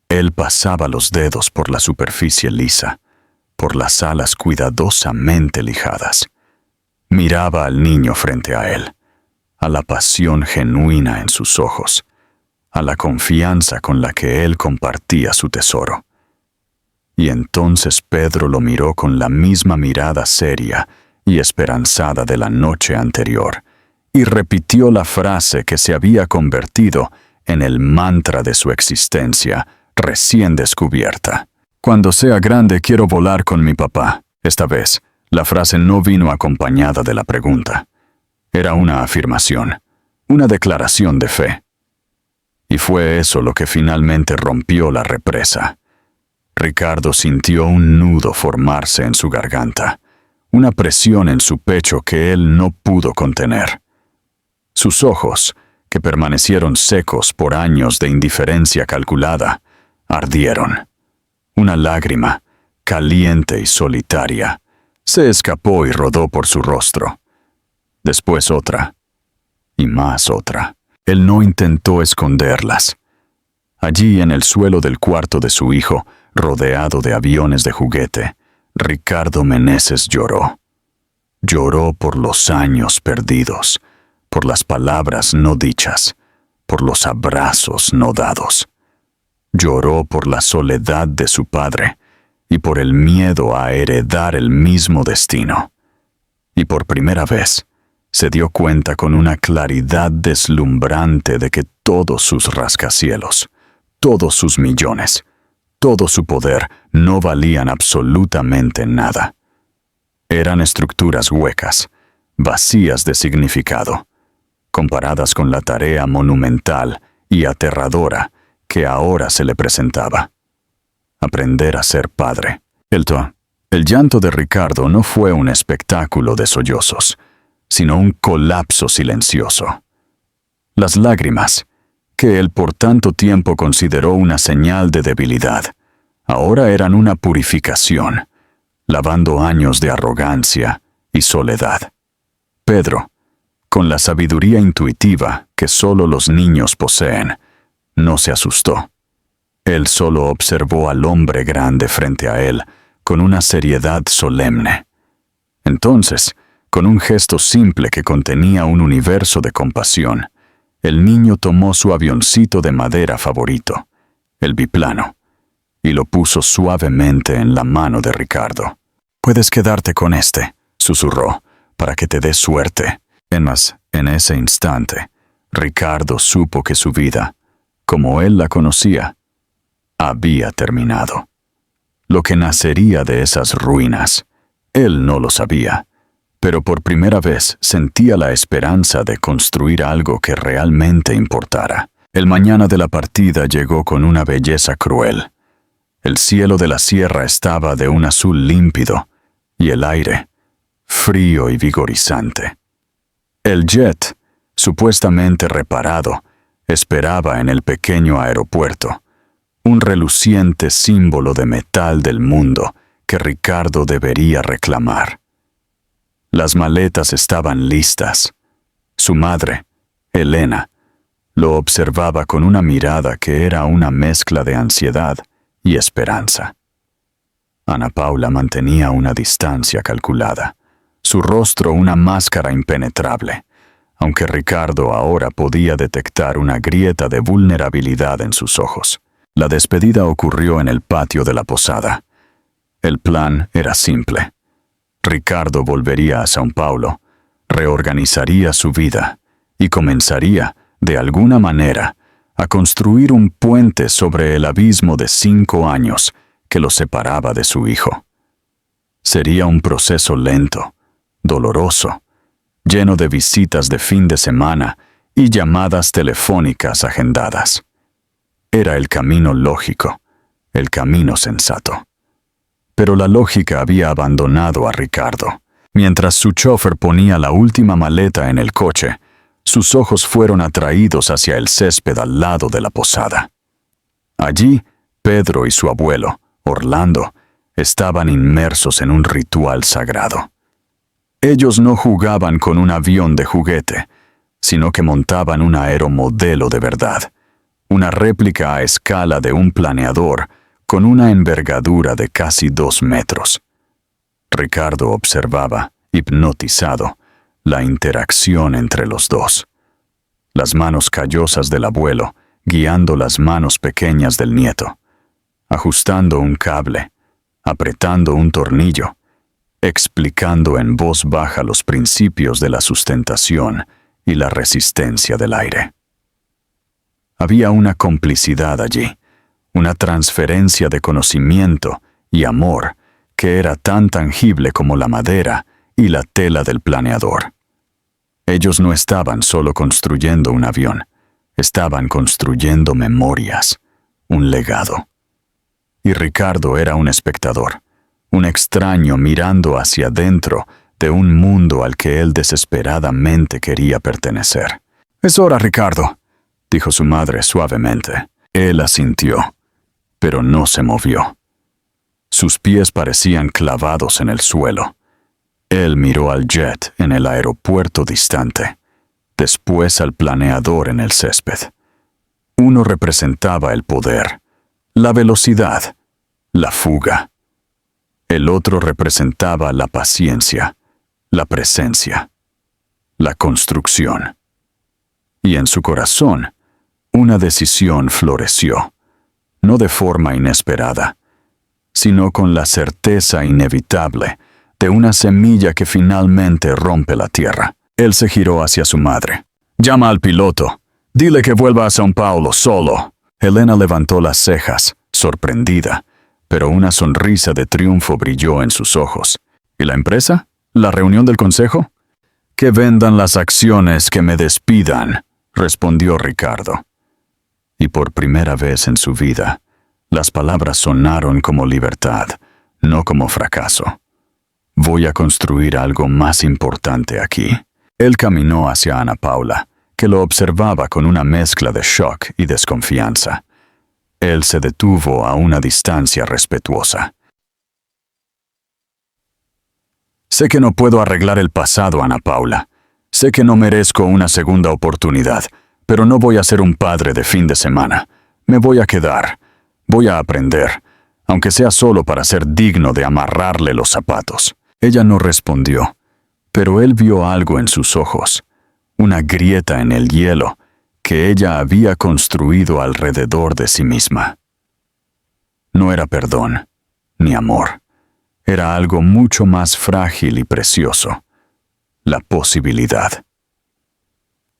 Él pasaba los dedos por la superficie lisa, por las alas cuidadosamente lijadas. Miraba al niño frente a él, a la pasión genuina en sus ojos, a la confianza con la que él compartía su tesoro. Y entonces Pedro lo miró con la misma mirada seria y esperanzada de la noche anterior, y repitió la frase que se había convertido en el mantra de su existencia recién descubierta. «Cuando sea grande quiero volar con mi papá». Esta vez, la frase no vino acompañada de la pregunta. Era una afirmación, una declaración de fe. Y fue eso lo que finalmente rompió la represa. Ricardo sintió un nudo formarse en su garganta, una presión en su pecho que él no pudo contener. Sus ojos, que permanecieron secos por años de indiferencia calculada, ardieron. Una lágrima, caliente y solitaria, se escapó y rodó por su rostro. Después otra, y más otra. Él no intentó esconderlas. Allí en el suelo del cuarto de su hijo, rodeado de aviones de juguete, Ricardo Meneses lloró. Lloró por los años perdidos, por las palabras no dichas, por los abrazos no dados. Lloró por la soledad de su padre y por el miedo a heredar el mismo destino. Y por primera vez, se dio cuenta con una claridad deslumbrante de que todos sus rascacielos, todos sus millones, todo su poder no valían absolutamente nada. Eran estructuras huecas, vacías de significado, comparadas con la tarea monumental y aterradora que ahora se le presentaba. Aprender a ser padre. El llanto de Ricardo no fue un espectáculo de sollozos, sino un colapso silencioso. Las lágrimas, que él por tanto tiempo consideró una señal de debilidad, ahora eran una purificación, lavando años de arrogancia y soledad. Pedro, con la sabiduría intuitiva que solo los niños poseen, no se asustó. Él solo observó al hombre grande frente a él, con una seriedad solemne. Entonces, con un gesto simple que contenía un universo de compasión, el niño tomó su avioncito de madera favorito, el biplano, y lo puso suavemente en la mano de Ricardo. «Puedes quedarte con este», susurró, «para que te dé suerte». En ese instante, Ricardo supo que su vida, como él la conocía, había terminado. Lo que nacería de esas ruinas, él no lo sabía, pero por primera vez sentía la esperanza de construir algo que realmente importara. El mañana de la partida llegó con una belleza cruel. El cielo de la sierra estaba de un azul límpido y el aire, frío y vigorizante. El jet, supuestamente reparado, esperaba en el pequeño aeropuerto, un reluciente símbolo de metal del mundo que Ricardo debería reclamar. Las maletas estaban listas. Su madre, Elena, lo observaba con una mirada que era una mezcla de ansiedad y esperanza. Ana Paula mantenía una distancia calculada, su rostro una máscara impenetrable, aunque Ricardo ahora podía detectar una grieta de vulnerabilidad en sus ojos. La despedida ocurrió en el patio de la posada. El plan era simple. Ricardo volvería a São Paulo, reorganizaría su vida y comenzaría, de alguna manera, a construir un puente sobre el abismo de 5 años que lo separaba de su hijo. Sería un proceso lento, doloroso, lleno de visitas de fin de semana y llamadas telefónicas agendadas. Era el camino lógico, el camino sensato. Pero la lógica había abandonado a Ricardo. Mientras su chofer ponía la última maleta en el coche, sus ojos fueron atraídos hacia el césped al lado de la posada. Allí, Pedro y su abuelo, Orlando, estaban inmersos en un ritual sagrado. Ellos no jugaban con un avión de juguete, sino que montaban un aeromodelo de verdad, una réplica a escala de un planeador con una envergadura de casi 2 metros. Ricardo observaba, hipnotizado, la interacción entre los dos. Las manos callosas del abuelo guiando las manos pequeñas del nieto, ajustando un cable, apretando un tornillo, explicando en voz baja los principios de la sustentación y la resistencia del aire. Había una complicidad allí, una transferencia de conocimiento y amor que era tan tangible como la madera y la tela del planeador. Ellos no estaban solo construyendo un avión, estaban construyendo memorias, un legado. Y Ricardo era un espectador, un extraño mirando hacia adentro de un mundo al que él desesperadamente quería pertenecer. «Es hora, Ricardo», dijo su madre suavemente. Él asintió, pero no se movió. Sus pies parecían clavados en el suelo. Él miró al jet en el aeropuerto distante, después al planeador en el césped. Uno representaba el poder, la velocidad, la fuga. El otro representaba la paciencia, la presencia, la construcción. Y en su corazón, una decisión floreció, no de forma inesperada, sino con la certeza inevitable de una semilla que finalmente rompe la tierra. Él se giró hacia su madre. «Llama al piloto. Dile que vuelva a São Paulo solo». Elena levantó las cejas, sorprendida, pero una sonrisa de triunfo brilló en sus ojos. «¿Y la empresa? ¿La reunión del consejo?» «Que vendan las acciones, que me despidan», respondió Ricardo. Y por primera vez en su vida, las palabras sonaron como libertad, no como fracaso. «Voy a construir algo más importante aquí». Él caminó hacia Ana Paula, que lo observaba con una mezcla de shock y desconfianza. Él se detuvo a una distancia respetuosa. «Sé que no puedo arreglar el pasado, Ana Paula. Sé que no merezco una segunda oportunidad, pero no voy a ser un padre de fin de semana. Me voy a quedar. Voy a aprender, aunque sea solo para ser digno de amarrarle los zapatos. Ella no respondió, pero él vio algo en sus ojos, una grieta en el hielo que ella había construido alrededor de sí misma. No era perdón, ni amor. Era algo mucho más frágil y precioso, la posibilidad.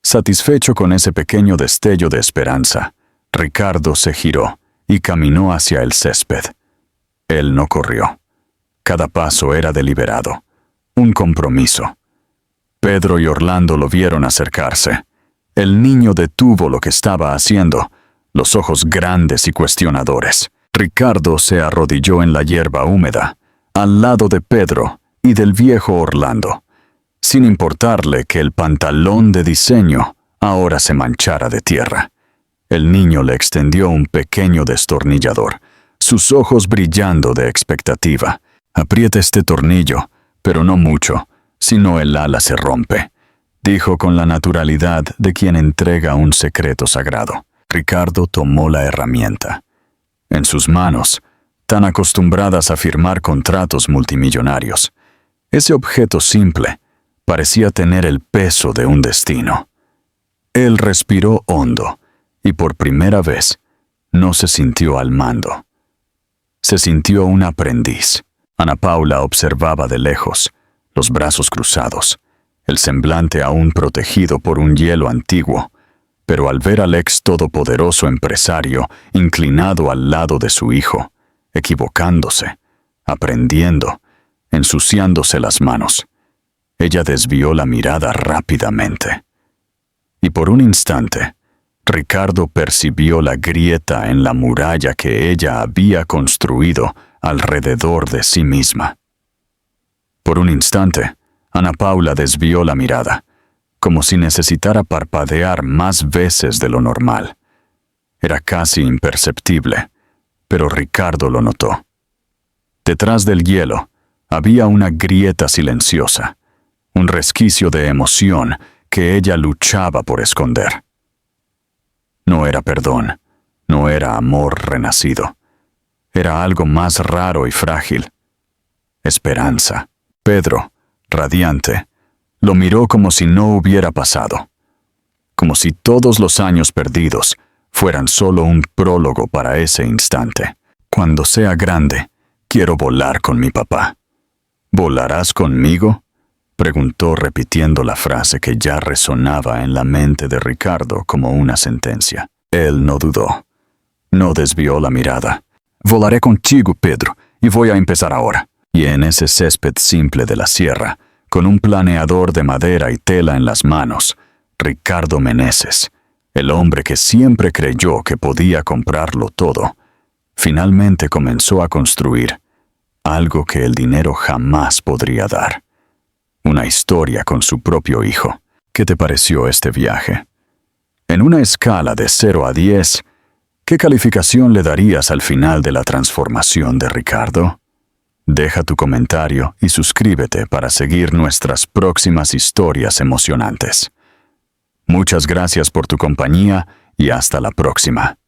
Satisfecho con ese pequeño destello de esperanza, Ricardo se giró y caminó hacia el césped. Él no corrió. Cada paso era deliberado, un compromiso. Pedro y Orlando lo vieron acercarse. El niño detuvo lo que estaba haciendo, los ojos grandes y cuestionadores. Ricardo se arrodilló en la hierba húmeda, al lado de Pedro y del viejo Orlando, sin importarle que el pantalón de diseño ahora se manchara de tierra. El niño le extendió un pequeño destornillador, sus ojos brillando de expectativa. «Aprieta este tornillo, pero no mucho, si no el ala se rompe», dijo con la naturalidad de quien entrega un secreto sagrado. Ricardo tomó la herramienta. En sus manos, tan acostumbradas a firmar contratos multimillonarios, ese objeto simple parecía tener el peso de un destino. Él respiró hondo y por primera vez no se sintió al mando. Se sintió un aprendiz. Ana Paula observaba de lejos, los brazos cruzados, el semblante aún protegido por un hielo antiguo, pero al ver al ex todopoderoso empresario inclinado al lado de su hijo, equivocándose, aprendiendo, ensuciándose las manos, ella desvió la mirada rápidamente. Y por un instante, Ricardo percibió la grieta en la muralla que ella había construido alrededor de sí misma. Por un instante, Ana Paula desvió la mirada, como si necesitara parpadear más veces de lo normal. Era casi imperceptible, pero Ricardo lo notó. Detrás del hielo había una grieta silenciosa, un resquicio de emoción que ella luchaba por esconder. No era perdón, no era amor renacido. Era algo más raro y frágil. Esperanza. Pedro, radiante, lo miró como si no hubiera pasado, como si todos los años perdidos fueran solo un prólogo para ese instante. Cuando sea grande, quiero volar con mi papá. ¿Volarás conmigo?, preguntó repitiendo la frase que ya resonaba en la mente de Ricardo como una sentencia. Él no dudó. No desvió la mirada. «Volaré contigo, Pedro, y voy a empezar ahora». Y en ese césped simple de la sierra, con un planeador de madera y tela en las manos, Ricardo Meneses, el hombre que siempre creyó que podía comprarlo todo, finalmente comenzó a construir algo que el dinero jamás podría dar. Una historia con su propio hijo. ¿Qué te pareció este viaje? En una escala de 0 a 10, ¿qué calificación le darías al final de la transformación de Ricardo? Deja tu comentario y suscríbete para seguir nuestras próximas historias emocionantes. Muchas gracias por tu compañía y hasta la próxima.